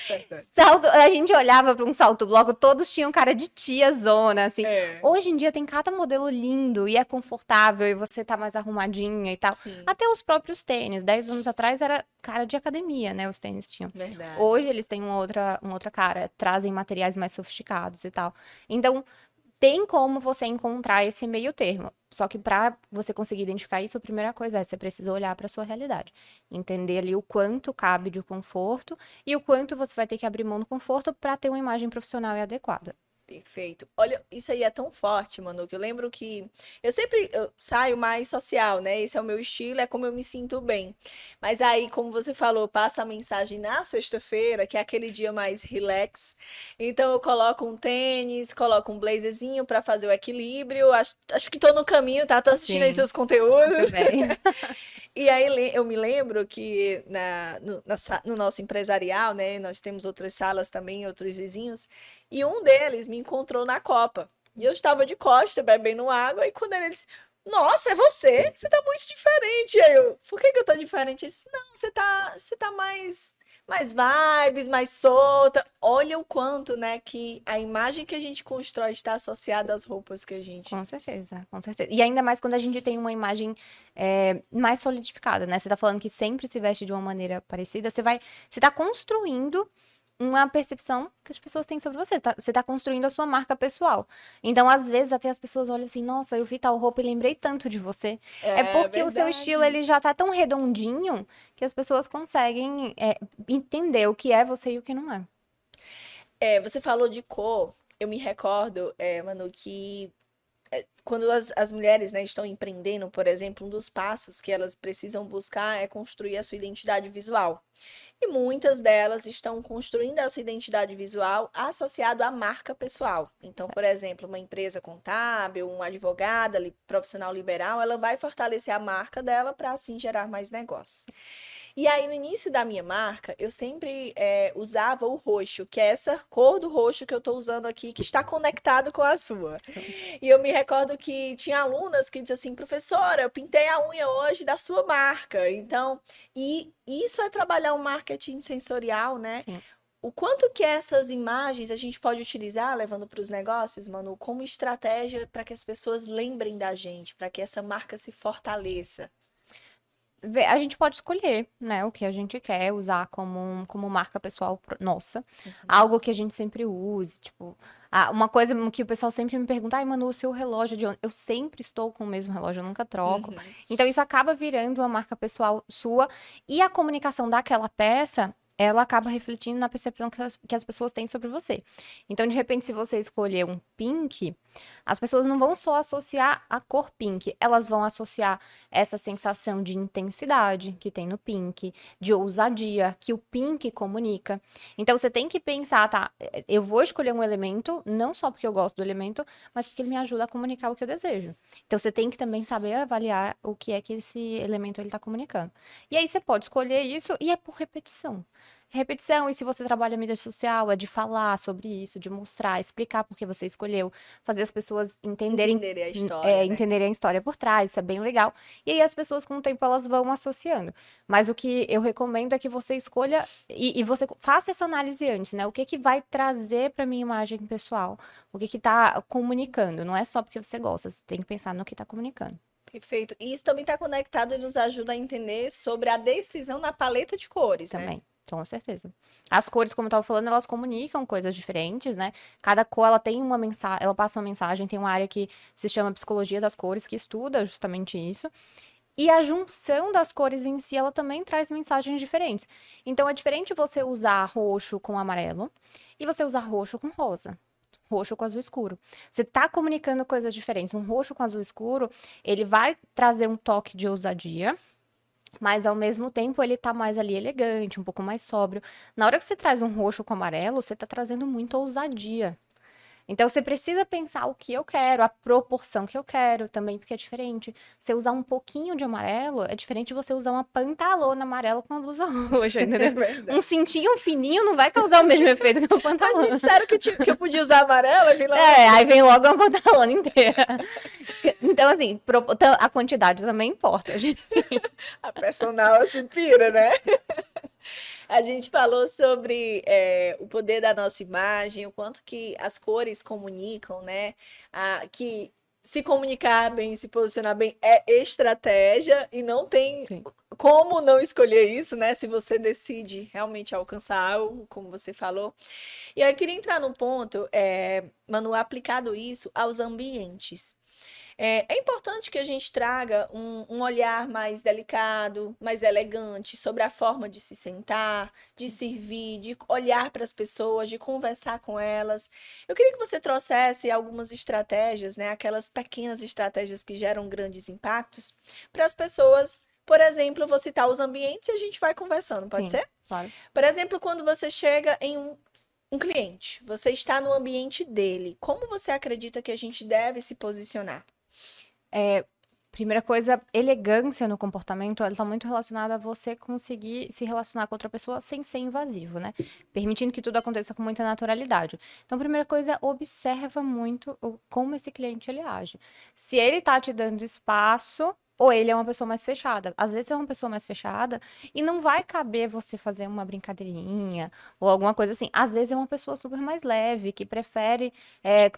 Verdade. A gente olhava para um salto bloco, todos tinham cara de tiazona, assim. É, Hoje em dia tem cada modelo lindo e é confortável e você tá mais arrumadinha e tal. sim, Até os próprios tênis. 10 anos atrás era cara de academia, né? Os tênis tinham. verdade. Hoje eles têm uma outra cara, trazem materiais mais sofisticados e tal. Então, tem como você encontrar esse meio termo. Só que para você conseguir identificar isso, a primeira coisa você precisa olhar para sua realidade, entender ali o quanto cabe de conforto e o quanto você vai ter que abrir mão do conforto para ter uma imagem profissional e adequada. Perfeito. Olha, isso aí é tão forte, Manu, que eu lembro que eu saio mais social, né? Esse é o meu estilo, é como eu me sinto bem. Mas aí, como você falou, passa a mensagem na sexta-feira, que é aquele dia mais relax. Então eu coloco um tênis, coloco um blazerzinho para fazer o equilíbrio. Acho que tô no caminho, tá? Tô assistindo aí Sim, seus muito conteúdos. bem. E aí eu me lembro que no nosso empresarial, né, nós temos outras salas também, outros vizinhos, e um deles me encontrou na Copa. E eu estava de costa, bebendo água, e quando ele disse, nossa, é você? Você tá muito diferente. E aí eu, por que que eu tô diferente? Ele disse, não, você tá mais vibes, mais solta. Olha o quanto, né, que a imagem que a gente constrói está associada às roupas que a gente... Com certeza, com certeza. E ainda mais quando a gente tem uma imagem mais solidificada, né? Você tá falando que sempre se veste de uma maneira parecida, você tá construindo uma percepção que as pessoas têm sobre você. Você tá construindo a sua marca pessoal. Então, às vezes, até as pessoas olham assim, nossa, eu vi tal roupa e lembrei tanto de você. É É porque o seu estilo, verdade. ele já tá tão redondinho que as pessoas conseguem entender o que é você e o que não é. É, você falou de cor. Eu me recordo, Manu, que quando as mulheres, né, estão empreendendo, por exemplo, um dos passos que elas precisam buscar é construir a sua identidade visual. E muitas delas estão construindo a sua identidade visual associado à marca pessoal. Então, por exemplo, uma empresa contábil, um advogado, profissional liberal, ela vai fortalecer a marca dela para assim gerar mais negócios. E aí, no início da minha marca, eu sempre usava o roxo, que é essa cor do roxo que eu estou usando aqui, que está conectado com a sua. E eu me recordo que tinha alunas que diziam assim, professora, eu pintei a unha hoje da sua marca. Então, e isso é trabalhar o marketing sensorial, né? Sim. O quanto que essas imagens a gente pode utilizar, levando para os negócios, Manu, como estratégia para que as pessoas lembrem da gente, para que essa marca se fortaleça. A gente pode escolher, né, o que a gente quer usar como marca pessoal nossa. Algo que a gente sempre use, tipo, uma coisa que o pessoal sempre me pergunta, ai, Manu, o seu relógio é de onde? Eu sempre estou com o mesmo relógio, eu nunca troco. Uhum. Então, isso acaba virando uma marca pessoal sua e a comunicação daquela peça, ela acaba refletindo na percepção que as pessoas têm sobre você. Então, de repente, se você escolher um pink, as pessoas não vão só associar a cor pink, elas vão associar essa sensação de intensidade que tem no pink, de ousadia que o pink comunica. Então você tem que pensar, tá? Eu vou escolher um elemento, não só porque eu gosto do elemento, mas porque ele me ajuda a comunicar o que eu desejo. Então você tem que também saber avaliar o que é que esse elemento ele está comunicando. E aí você pode escolher isso e é por repetição. Repetição, e se você trabalha mídia social, é de falar sobre isso, de mostrar, explicar por que você escolheu, fazer as pessoas Entenderem a história, né? entenderem a história por trás, isso é bem legal. E aí as pessoas, com o tempo, elas vão associando. Mas o que eu recomendo é que você escolha e você faça essa análise antes, né? O que que vai trazer para minha imagem pessoal? O que que tá comunicando? Não é só porque você gosta, você tem que pensar no que tá comunicando Perfeito. E isso também está conectado e nos ajuda a entender sobre a decisão na paleta de cores, né? também. Com certeza. As cores, como eu tava falando, elas comunicam coisas diferentes, né? Cada cor, ela tem uma mensagem, ela passa uma mensagem, tem uma área que se chama Psicologia das Cores, que estuda justamente isso. E a junção das cores em si, ela também traz mensagens diferentes. Então, é diferente você usar roxo com amarelo e você usar roxo com rosa. Roxo com azul escuro. Você tá comunicando coisas diferentes. Um roxo com azul escuro, ele vai trazer um toque de ousadia, mas ao mesmo tempo ele tá mais ali elegante, um pouco mais sóbrio. Na hora que você traz um roxo com amarelo, você tá trazendo muita ousadia. Então você precisa pensar o que eu quero, a proporção que eu quero também, porque é diferente. Você usar um pouquinho de amarelo é diferente de você usar uma pantalona amarela com uma blusa roxa, É entendeu? Um verdade. cintinho fininho não vai causar o mesmo efeito que uma Mas me pantalona. disseram que eu podia usar amarela, vi lá. Aí vem logo uma pantalona inteira. Então, assim, a quantidade também importa, gente. A personal se pira, né? A gente falou sobre o poder da nossa imagem, o quanto que as cores comunicam, né? Que se comunicar bem, se posicionar bem é estratégia e não tem Sim. como não escolher isso, né? Se você decide realmente alcançar algo, como você falou. E aí eu queria entrar num ponto, Manu, aplicado isso aos ambientes. É importante que a gente traga um olhar mais delicado, mais elegante sobre a forma de se sentar, de servir, de olhar para as pessoas, de conversar com elas. Eu queria que você trouxesse algumas estratégias, né? Aquelas pequenas estratégias que geram grandes impactos para as pessoas. Por exemplo, eu vou citar os ambientes e a gente vai conversando, pode Sim, ser? claro. Por exemplo, quando você chega em um cliente, você está no ambiente dele, como você acredita que a gente deve se posicionar? Primeira coisa, elegância no comportamento, ela tá muito relacionada a você conseguir se relacionar com outra pessoa sem ser invasivo, né? Permitindo que tudo aconteça com muita naturalidade. Então, primeira coisa, observa muito como esse cliente ele age. Se ele tá te dando espaço, ou ele é uma pessoa mais fechada. Às vezes é uma pessoa mais fechada e não vai caber você fazer uma brincadeirinha ou alguma coisa assim. Às vezes é uma pessoa super mais leve, que prefere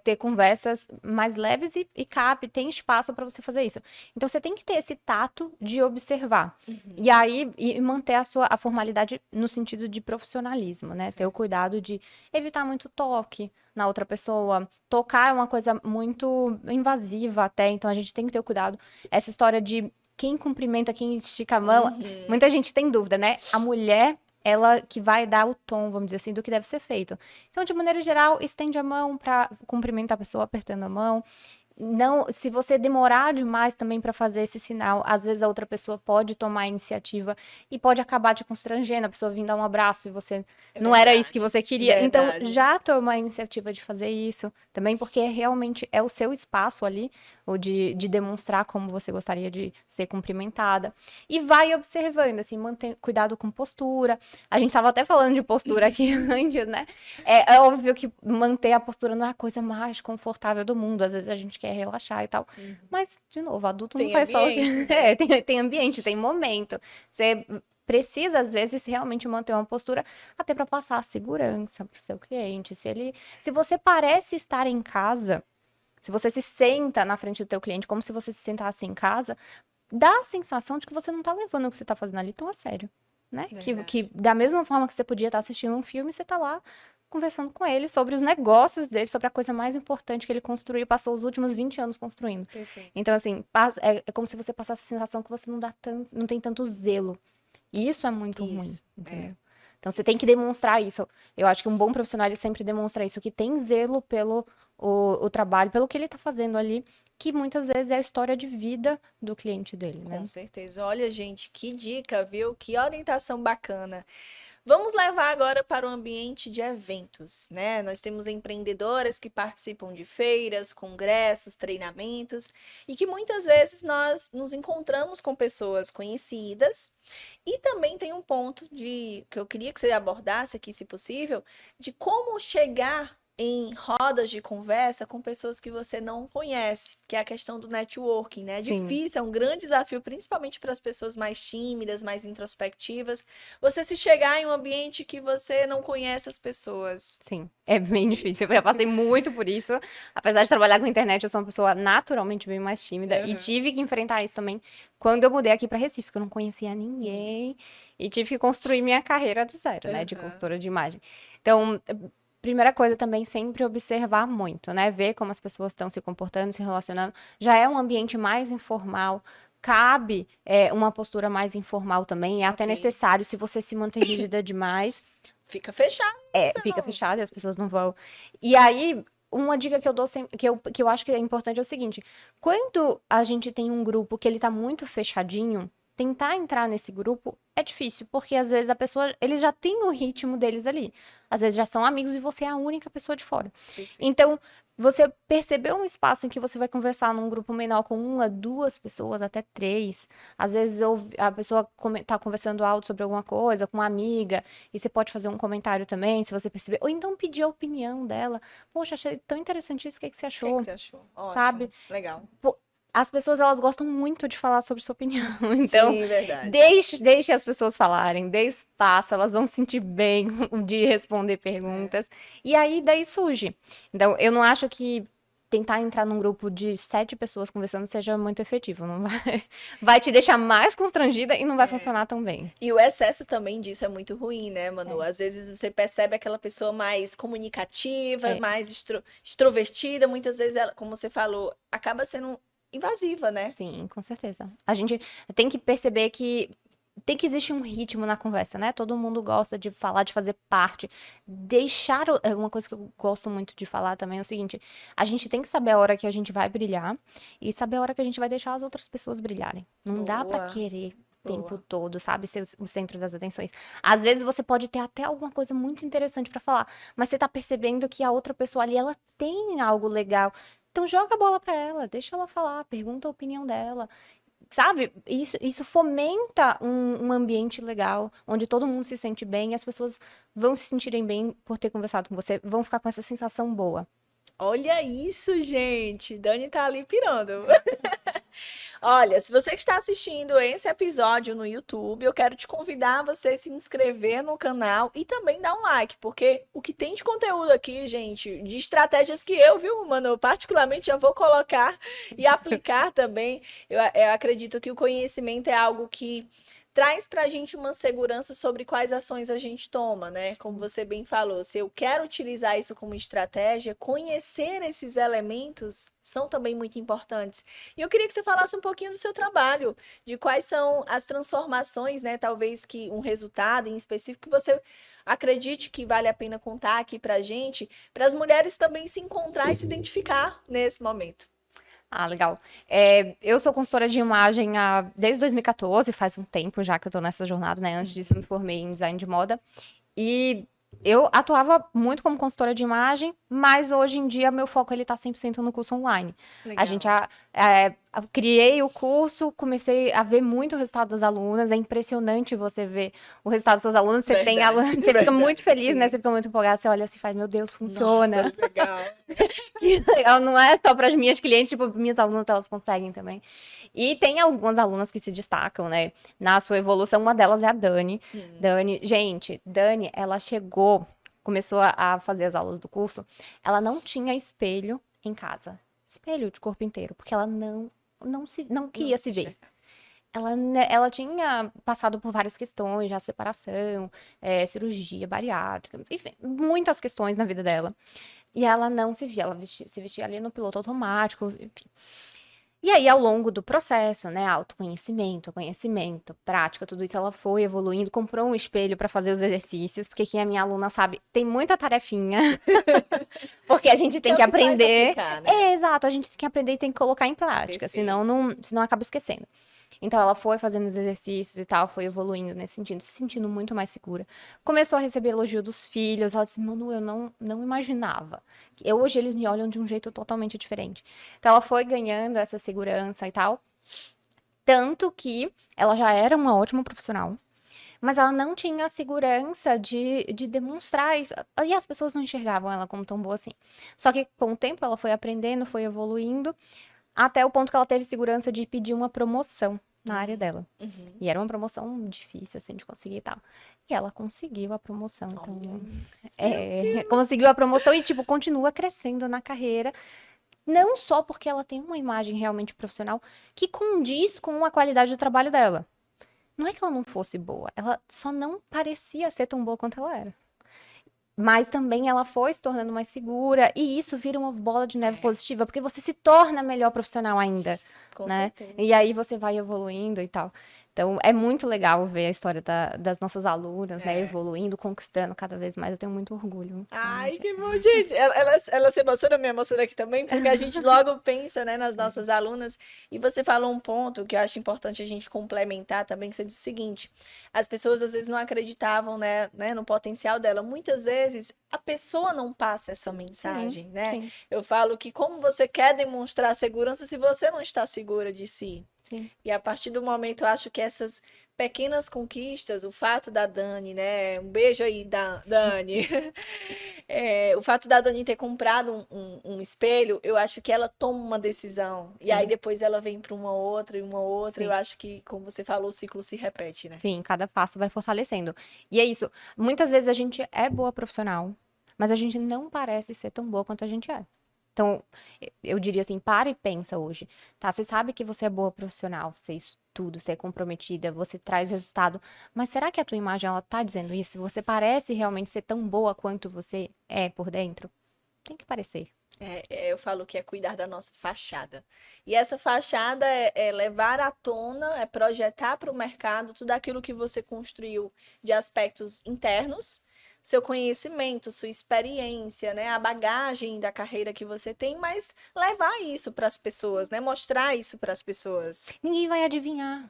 ter conversas mais leves e cabe, tem espaço para você fazer isso. Então você tem que ter esse tato de observar. E aí e manter a formalidade no sentido de profissionalismo, né? Ter o Certo. cuidado de evitar muito toque na outra pessoa. Tocar é uma coisa muito invasiva até, então a gente tem que ter o cuidado. Essa história de quem cumprimenta, quem estica a mão, Uhum. muita gente tem dúvida, né? A mulher ela que vai dar o tom, vamos dizer assim, do que deve ser feito. Então, de maneira geral, estende a mão para cumprimentar a pessoa apertando a mão. Não, se você demorar demais também para fazer esse sinal, às vezes a outra pessoa pode tomar a iniciativa e pode acabar te constrangendo, a pessoa vir dar um abraço e você É não era isso que verdade, você queria. Então, verdade. já toma a iniciativa de fazer isso também, porque realmente é o seu espaço ali, ou de demonstrar como você gostaria de ser cumprimentada. E vai observando, assim, mantém cuidado com postura. A gente estava até falando de postura aqui antes, né? É óbvio que manter a postura não é a coisa mais confortável do mundo. Às vezes a gente quer relaxar e tal. Mas, de novo, adulto não Tem faz só o que. ambiente, né? Tem ambiente, tem momento. Você precisa, às vezes, realmente manter uma postura até para passar a segurança para o seu cliente. Se você parece estar em casa, se você se senta na frente do teu cliente como se você se sentasse em casa, dá a sensação de que você não tá levando o que você tá fazendo ali tão a sério, né? Que Verdade. da mesma forma que você podia estar assistindo um filme, você tá lá conversando com ele sobre os negócios dele, sobre a coisa mais importante que ele construiu, passou os últimos 20 anos construindo. Perfeito. Então, assim, é como se você passasse a sensação que você não tem tanto zelo. E isso é muito ruim, Isso. É. entendeu? Então, você tem que demonstrar isso. Eu acho que um bom profissional, ele sempre demonstra isso, que tem zelo pelo o trabalho, pelo que ele tá fazendo ali, que muitas vezes é a história de vida do cliente dele, Com né? certeza. Olha, gente, que dica, viu? Que orientação bacana. Vamos levar agora para o ambiente de eventos, né? Nós temos empreendedoras que participam de feiras, congressos, treinamentos e que muitas vezes nós nos encontramos com pessoas conhecidas e também tem um ponto de que eu queria que você abordasse aqui, se possível, de como chegar em rodas de conversa com pessoas que você não conhece, que é a questão do networking, né? É Sim. difícil, é um grande desafio, principalmente para as pessoas mais tímidas, mais introspectivas, você se chegar em um ambiente que você não conhece as pessoas. Sim, é bem difícil. Eu já passei muito por isso. Apesar de trabalhar com internet, eu sou uma pessoa naturalmente bem mais tímida e Aham. tive que enfrentar isso também quando eu mudei aqui para Recife, que eu não conhecia ninguém e tive que construir minha carreira do zero, né, de Aham. consultora de imagem. Então, primeira coisa também sempre observar muito, né, ver como as pessoas estão se comportando, se relacionando. Já é um ambiente mais informal. Cabe uma postura mais informal também, é até Ok. necessário se você se manter rígida demais Fica fechado, você fica não. fechado e as pessoas não vão. E aí, uma dica que eu dou sempre, que eu acho que é importante é o seguinte: quando a gente tem um grupo que ele tá muito fechadinho, tentar entrar nesse grupo é difícil, porque às vezes a pessoa, eles já têm o ritmo deles ali. Às vezes já são amigos e você é a única pessoa de fora. Perfeito. Então, você percebeu um espaço em que você vai conversar num grupo menor com uma, duas pessoas, até três. Às vezes a pessoa tá conversando alto sobre alguma coisa com uma amiga, e você pode fazer um comentário também, se você perceber. Ou então pedir a opinião dela. Poxa, achei tão interessante isso, o que que você O que é que achou? você achou? Sabe? Ótimo. Legal. Pô, as pessoas, elas gostam muito de falar sobre sua opinião. Então, Sim, verdade. deixe as pessoas falarem, dê espaço, elas vão se sentir bem de responder É. perguntas. E aí, daí surge. Então, eu não acho que tentar entrar num grupo de 7 pessoas conversando seja muito efetivo. Não vai, vai te deixar mais constrangida e não vai É. funcionar tão bem. E o excesso também disso é muito ruim, né, Manu? É, Às vezes você percebe aquela pessoa mais comunicativa, é, mais extrovertida, muitas vezes ela, como você falou, acaba sendo invasiva, né? Sim, com certeza. A gente tem que perceber que tem que existir um ritmo na conversa, né? Todo mundo gosta de falar, de fazer parte. Uma coisa que eu gosto muito de falar também é o seguinte: a gente tem que saber a hora que a gente vai brilhar e saber a hora que a gente vai deixar as outras pessoas brilharem. Não dá pra Boa, querer o tempo boa. todo, sabe, ser o centro das atenções. Às vezes você pode ter até alguma coisa muito interessante pra falar, mas você tá percebendo que a outra pessoa ali, ela tem algo legal. Então joga a bola pra ela, deixa ela falar, pergunta a opinião dela. Sabe? Isso fomenta um ambiente legal, onde todo mundo se sente bem e as pessoas vão se sentirem bem por ter conversado com você, vão ficar com essa sensação boa. Olha isso, gente. Dani tá ali pirando. Olha, se você que está assistindo esse episódio no YouTube, eu quero te convidar a você se inscrever no canal e também dar um like, porque o que tem de conteúdo aqui, gente, de estratégias que eu, viu, mano, eu particularmente já vou colocar e aplicar também. Eu acredito que o conhecimento é algo que traz pra gente uma segurança sobre quais ações a gente toma, né? Como você bem falou, se eu quero utilizar isso como estratégia, conhecer esses elementos são também muito importantes. E eu queria que você falasse um pouquinho do seu trabalho, de quais são as transformações, né? Talvez que um resultado em específico que você acredite que vale a pena contar aqui pra gente, para as mulheres também se encontrar e se identificar nesse momento. Ah, legal. Eu sou consultora de imagem desde 2014, faz um tempo já que eu tô nessa jornada, né? Antes disso, eu me formei em design de moda. E eu atuava muito como consultora de imagem, mas hoje em dia meu foco ele tá 100% no curso online. A gente Legal. criei o curso, comecei a ver muito o resultado das alunas. É impressionante você ver o resultado dos seus alunos. Você tem Verdade, alunos, você fica muito verdade, feliz, né? sim. Você fica muito empolgado, você olha assim e faz, meu Deus, Nossa, funciona. legal. Que legal, não é só para as minhas clientes, tipo, minhas alunas elas conseguem também. E tem algumas alunas que se destacam, né, na sua evolução. Uma delas é a Dani. Hum. Dani, ela começou a fazer as aulas do curso. Ela não tinha espelho em casa, espelho de corpo inteiro, porque ela não Não queria se se ver. enxerga. Ela tinha passado por várias questões, já separação, cirurgia bariátrica, enfim, muitas questões na vida dela. E ela não se via, se vestia ali no piloto automático, enfim. E aí, ao longo do processo, né, autoconhecimento, conhecimento, prática, tudo isso, ela foi evoluindo, comprou um espelho para fazer os exercícios, porque quem é minha aluna sabe, tem muita tarefinha, porque a gente Que tem é o que que faz aprender. aplicar, né? É, exato, a gente tem que aprender e tem que colocar em prática, senão, Perfeito. senão acaba esquecendo. Então ela foi fazendo os exercícios e tal, foi evoluindo nesse sentido, se sentindo muito mais segura. Começou a receber elogio dos filhos, ela disse, Manu, eu não imaginava. Hoje eles me olham de um jeito totalmente diferente. Então ela foi ganhando essa segurança e tal, tanto que ela já era uma ótima profissional, mas ela não tinha a segurança de demonstrar isso. E as pessoas não enxergavam ela como tão boa assim. Só que com o tempo ela foi aprendendo, foi evoluindo, até o ponto que ela teve segurança de pedir uma promoção na área dela. Uhum. E era uma promoção difícil, assim, de conseguir e tal. E ela conseguiu a promoção. Então, Olha isso. Meu conseguiu a promoção e, tipo, continua crescendo na carreira. Não só porque ela tem uma imagem realmente profissional que condiz com a qualidade do trabalho dela. Não é que ela não fosse boa, ela só não parecia ser tão boa quanto ela era. Mas também ela foi se tornando mais segura, e isso vira uma bola de neve é, positiva, porque você se torna melhor profissional ainda, com né? certeza. E aí você vai evoluindo e tal. Então é muito legal ver a história das nossas alunas, né? É. Evoluindo, conquistando cada vez mais. Eu tenho muito orgulho, Ai, realmente. que bom, gente. Ela se emociona, me emociona aqui também, porque a gente logo pensa, né, nas nossas alunas. E você falou um ponto que eu acho importante a gente complementar também, que você disse o seguinte: as pessoas às vezes não acreditavam, né, no potencial dela. Muitas vezes a pessoa não passa essa Sim, mensagem, né? sim, Eu falo que como você quer demonstrar segurança se você não está segura de si? sim. E a partir do momento, eu acho que essas pequenas conquistas, o fato da Dani, né? Um beijo aí, Dani. O fato da Dani ter comprado um espelho, eu acho que ela toma uma decisão. E aí Sim, depois ela vem para uma outra e uma outra. Eu sim. acho que, como você falou, o ciclo se repete, né? Sim, cada passo vai fortalecendo. E é isso. Muitas vezes a gente é boa profissional, mas a gente não parece ser tão boa quanto a gente é. Então, eu diria assim, para e pensa hoje, tá? Você sabe que você é boa profissional, você estuda, você é comprometida, você traz resultado, mas será que a tua imagem, ela tá dizendo isso? Você parece realmente ser tão boa quanto você é por dentro? tem que parecer. Eu falo que é cuidar da nossa fachada. E essa fachada é levar à tona, é projetar para o mercado tudo aquilo que você construiu de aspectos internos, seu conhecimento, sua experiência, né, a bagagem da carreira que você tem, mas levar isso para as pessoas, né, mostrar isso para as pessoas. Ninguém vai adivinhar.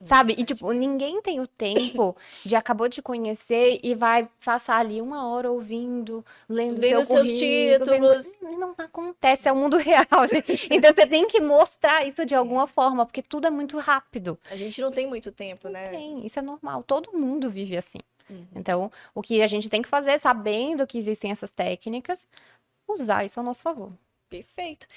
Sabe? E, tipo, ninguém tem o tempo de acabou de conhecer e vai passar ali 1 hora ouvindo, lendo seu Vendo seus currículo, vendo... títulos. Não acontece, é o mundo real, gente. Então, você tem que mostrar isso de alguma forma, porque tudo é muito rápido. A gente não tem muito tempo, Não né? tem, isso é normal. Todo mundo vive assim. Uhum. Então, o que a gente tem que fazer, sabendo que existem essas técnicas, usar isso a nosso favor. Perfeito.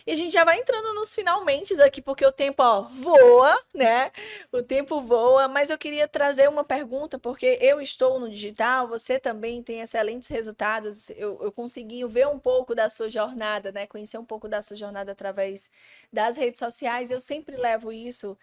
E a gente já vai entrando nos finalmente aqui, porque o tempo, ó, voa, né? O tempo voa, mas eu queria trazer uma pergunta, porque eu estou no digital, você também tem excelentes resultados. Eu consegui ver um pouco da sua jornada, né? Conhecer um pouco da sua jornada através das redes sociais. Eu sempre levo isso,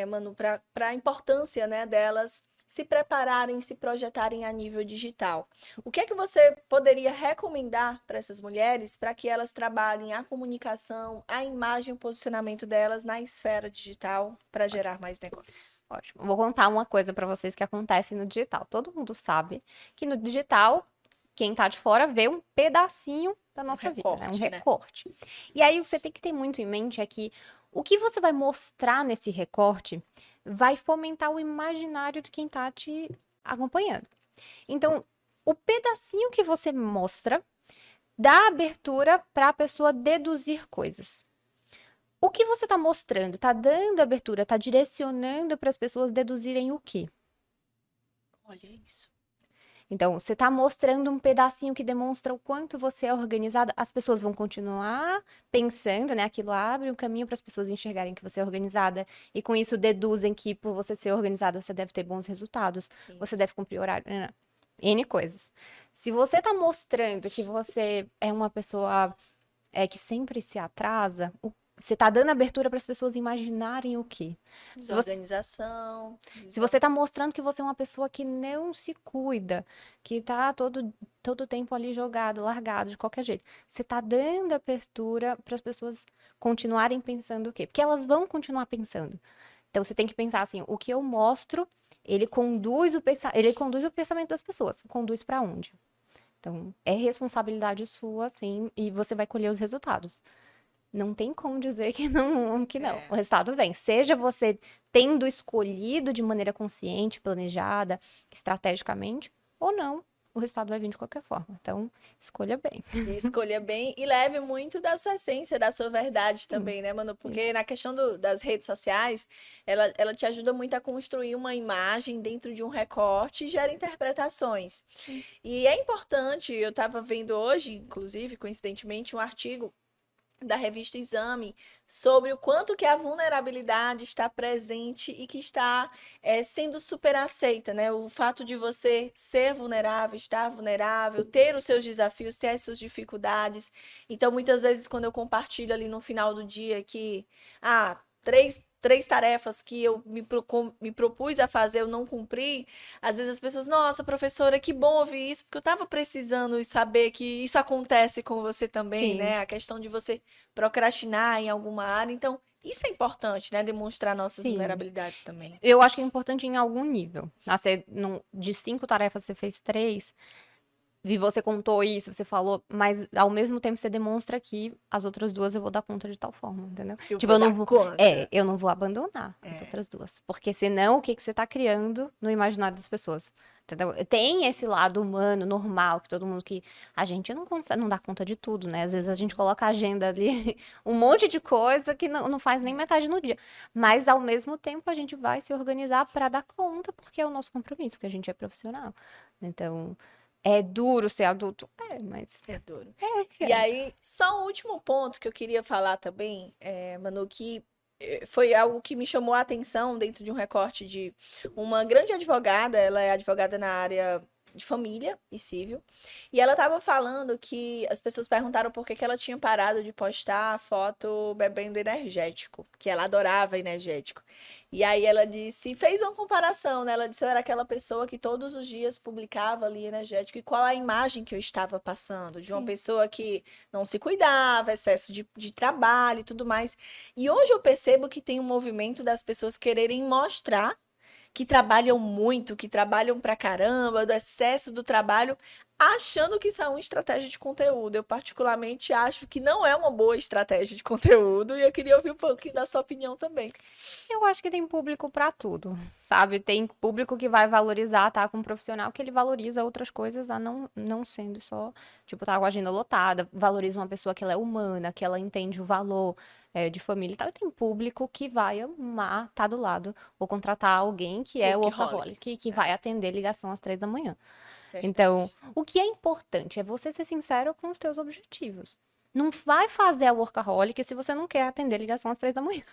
Manu, para a importância, né, delas se prepararem, se projetarem a nível digital. O que é que você poderia recomendar para essas mulheres para que elas trabalhem a comunicação, a imagem, o posicionamento delas na esfera digital para gerar mais negócios? Ótimo. Vou contar uma coisa para vocês que acontece no digital. Todo mundo sabe que no digital, quem tá de fora vê um pedacinho da nossa vida, né? Um recorte. Né? E aí, o que você tem que ter muito em mente é que o que você vai mostrar nesse recorte vai fomentar o imaginário de quem tá te acompanhando. Então, o pedacinho que você mostra dá abertura para a pessoa deduzir coisas. O que você está mostrando? Está dando abertura, está direcionando para as pessoas deduzirem o quê? Olha isso. Então, você está mostrando um pedacinho que demonstra o quanto você é organizada. As pessoas vão continuar pensando, né? Aquilo abre um caminho para as pessoas enxergarem que você é organizada. E com isso deduzem que por você ser organizada, você deve ter bons resultados. Isso. Você deve cumprir horário. N coisas. Se você está mostrando que você é uma pessoa que sempre se atrasa, você está dando abertura para as pessoas imaginarem o quê? Desorganização. Se você está mostrando que você é uma pessoa que não se cuida, que está todo tempo ali jogado, largado, de qualquer jeito, você está dando abertura para as pessoas continuarem pensando o quê? Porque elas vão continuar pensando. Então, você tem que pensar assim, o que eu mostro, ele conduz o pensamento das pessoas. Conduz para onde? Então, é responsabilidade sua, sim, e você vai colher os resultados. Não tem como dizer que não. O resultado vem. Seja você tendo escolhido de maneira consciente, planejada, estrategicamente, ou não. O resultado vai vir de qualquer forma. Então, escolha bem. Escolha bem e leve muito da sua essência, da sua verdade também, né, Manu? Porque na questão das redes sociais, ela te ajuda muito a construir uma imagem dentro de um recorte e gera interpretações. E é importante, eu estava vendo hoje, inclusive, coincidentemente, um artigo da revista Exame sobre o quanto que a vulnerabilidade está presente e que está sendo super aceita, né? O fato de você ser vulnerável, estar vulnerável, ter os seus desafios, ter as suas dificuldades. Então, muitas vezes, quando eu compartilho ali no final do dia que, três tarefas que eu me propus a fazer, eu não cumpri, às vezes as pessoas, nossa, professora, que bom ouvir isso, porque eu estava precisando saber que isso acontece com você também, né? A questão de você procrastinar em alguma área. Então, isso é importante, né? Demonstrar nossas vulnerabilidades também. Eu acho que é importante em algum nível. De 5 tarefas, você fez 3. E você contou isso, você falou, mas ao mesmo tempo você demonstra que as outras 2 eu vou dar conta de tal forma, entendeu? Eu não vou abandonar as outras 2. Porque senão, o que você tá criando no imaginário das pessoas? Entendeu? Tem esse lado humano, normal, que todo mundo a gente não consegue, não dá conta de tudo, né? Às vezes a gente coloca a agenda ali, um monte de coisa que não faz nem metade no dia. Mas ao mesmo tempo a gente vai se organizar para dar conta, porque é o nosso compromisso, que a gente é profissional. Então, é duro ser adulto? Mas... É duro. E aí, só um último ponto que eu queria falar também, Manu, que foi algo que me chamou a atenção dentro de um recorte de uma grande advogada, ela é advogada na área de família e civil. E ela estava falando que as pessoas perguntaram por que que ela tinha parado de postar foto bebendo energético, que ela adorava energético. E aí ela disse, fez uma comparação, né? Ela disse, eu era aquela pessoa que todos os dias publicava ali energético e qual a imagem que eu estava passando de uma Sim. pessoa que não se cuidava, excesso de trabalho e tudo mais. E hoje eu percebo que tem um movimento das pessoas quererem mostrar que trabalham muito, que trabalham pra caramba, do excesso do trabalho, achando que isso é uma estratégia de conteúdo. Eu particularmente acho que não é uma boa estratégia de conteúdo e eu queria ouvir um pouquinho da sua opinião também. Eu acho que tem público pra tudo, sabe? Tem público que vai valorizar, tá com um profissional que ele valoriza outras coisas, a não sendo só, tipo, tá com a agenda lotada, valoriza uma pessoa que ela é humana, que ela entende o valor de família e tal. E tem público que vai amar tá do lado, ou contratar alguém que é Workaholic. workaholic, que vai atender ligação às 3 da manhã. Verdade. Então, o que é importante é você ser sincero com os teus objetivos. Não vai fazer a workaholic se você não quer atender ligação às 3 da manhã.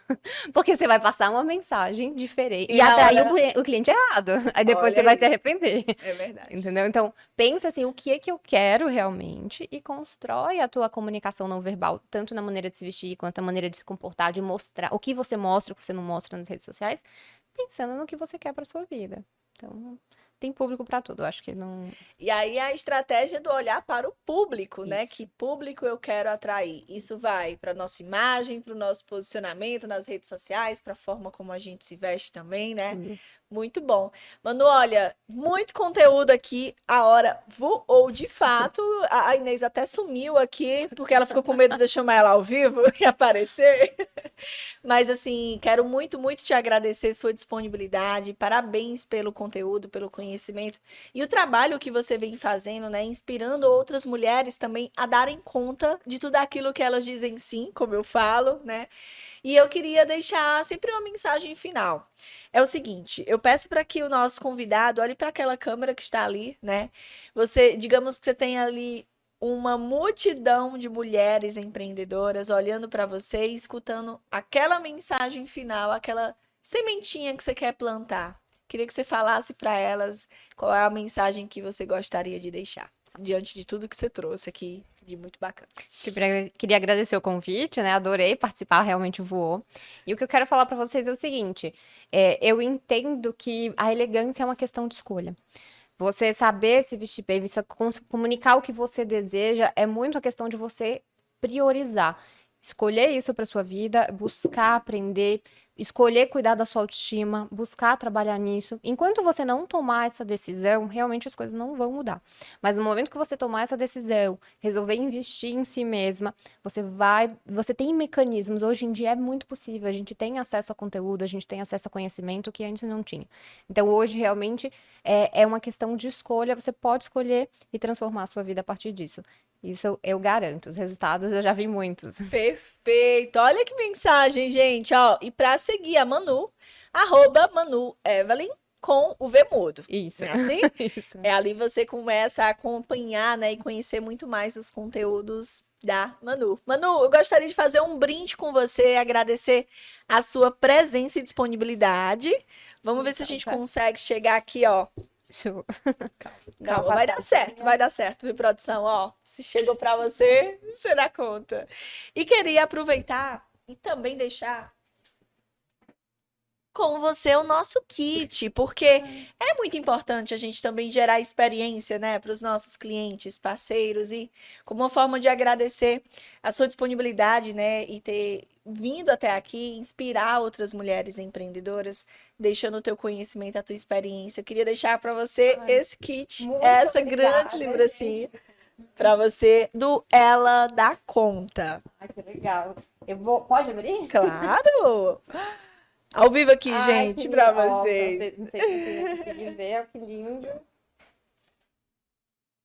Porque você vai passar uma mensagem diferente E e na atrair hora- o cliente errado. Aí depois Olha você vai se isso. arrepender. É verdade. Entendeu? Então, pensa assim, o que é que eu quero realmente e constrói a tua comunicação não verbal, tanto na maneira de se vestir, quanto na maneira de se comportar, de mostrar o que você mostra, o que você não mostra nas redes sociais, pensando no que você quer para sua vida. Então, tem público para tudo. Eu acho que não. E aí a estratégia do olhar para o público, né? Isso. Que público eu quero atrair? Isso vai para nossa imagem, para o nosso posicionamento nas redes sociais, para a forma como a gente se veste também, né? Tudo. Muito bom. Manu, olha, muito conteúdo aqui. A hora voou de fato. A Inês até sumiu aqui, porque ela ficou com medo de eu chamar ela ao vivo e aparecer. Mas assim, quero muito, muito te agradecer sua disponibilidade. Parabéns pelo conteúdo, pelo conhecimento e o trabalho que você vem fazendo, né? Inspirando outras mulheres também a darem conta de tudo aquilo que elas dizem sim, como eu falo, né? E eu queria deixar sempre uma mensagem final. É o seguinte, eu peço para que o nosso convidado olhe para aquela câmera que está ali, né? Você, digamos que você tem ali uma multidão de mulheres empreendedoras olhando para você e escutando aquela mensagem final, aquela sementinha que você quer plantar. Queria que você falasse para elas qual é a mensagem que você gostaria de deixar diante de tudo que você trouxe aqui de muito bacana. Queria agradecer o convite, né? Adorei participar, realmente voou. E o que eu quero falar para vocês é o seguinte: eu entendo que a elegância é uma questão de escolha. Você saber se vestir bem, você comunicar o que você deseja, é muito a questão de você priorizar. Escolher isso para sua vida, buscar aprender, escolher cuidar da sua autoestima, buscar trabalhar nisso. Enquanto você não tomar essa decisão, realmente as coisas não vão mudar. Mas no momento que você tomar essa decisão, resolver investir em si mesma, você tem mecanismos. Hoje em dia é muito possível, a gente tem acesso a conteúdo, a gente tem acesso a conhecimento que antes não tinha. Então hoje realmente é uma questão de escolha, você pode escolher e transformar a sua vida a partir disso. Isso eu garanto, os resultados eu já vi muitos. Perfeito. Olha que mensagem, gente, ó. E para seguir a Manu, @ManuEvelyn com o V mudo. Isso. Não é assim? Isso. É ali você começa a acompanhar, né, e conhecer muito mais os conteúdos da Manu. Manu, eu gostaria de fazer um brinde com você, agradecer a sua presença e disponibilidade. Vamos ver se a gente consegue chegar aqui, ó. Show. Calma, vai dar certo, viu, produção? Ó, se chegou pra você, você dá conta. E queria aproveitar e também deixar com você o nosso kit, porque é muito importante a gente também gerar experiência, né, para os nossos clientes, parceiros e como uma forma de agradecer a sua disponibilidade, né, e ter vindo até aqui, inspirar outras mulheres empreendedoras, deixando o teu conhecimento, a tua experiência. Eu queria deixar para você esse kit, muito essa obrigada, grande lembrancinha para você do Ela Dá Conta. Ai, que legal. Pode abrir? Claro! Ao vivo aqui, Ai, gente, que pra lindo. Ó, vocês. não sei se vocês vão conseguir ver, ó, que lindo.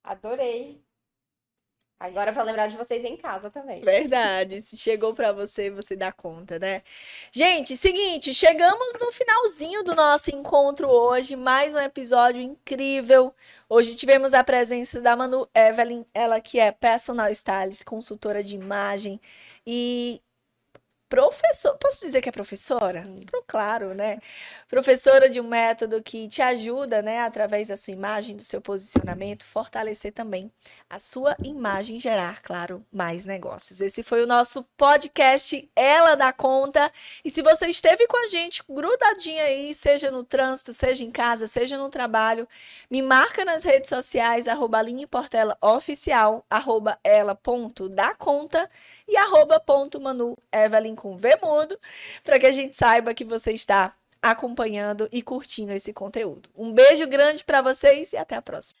Adorei. Agora para lembrar de vocês em casa também. Verdade, se chegou pra você, você dá conta, né? Gente, seguinte, chegamos no finalzinho do nosso encontro hoje, mais um episódio incrível. Hoje tivemos a presença da Manu Evelyn, ela que é personal stylist, consultora de imagem e professor, posso dizer que é professora? claro, né? Professora de um método que te ajuda, né, através da sua imagem, do seu posicionamento, fortalecer também a sua imagem, gerar, claro, mais negócios. Esse foi o nosso podcast Ela Dá Conta. E se você esteve com a gente grudadinha aí, seja no trânsito, seja em casa, seja no trabalho, me marca nas redes sociais, Aline Portela Oficial, @ela.daconta e @.manu_evelyn com V mudo, para que a gente saiba que você está acompanhando e curtindo esse conteúdo. Um beijo grande para vocês e até a próxima.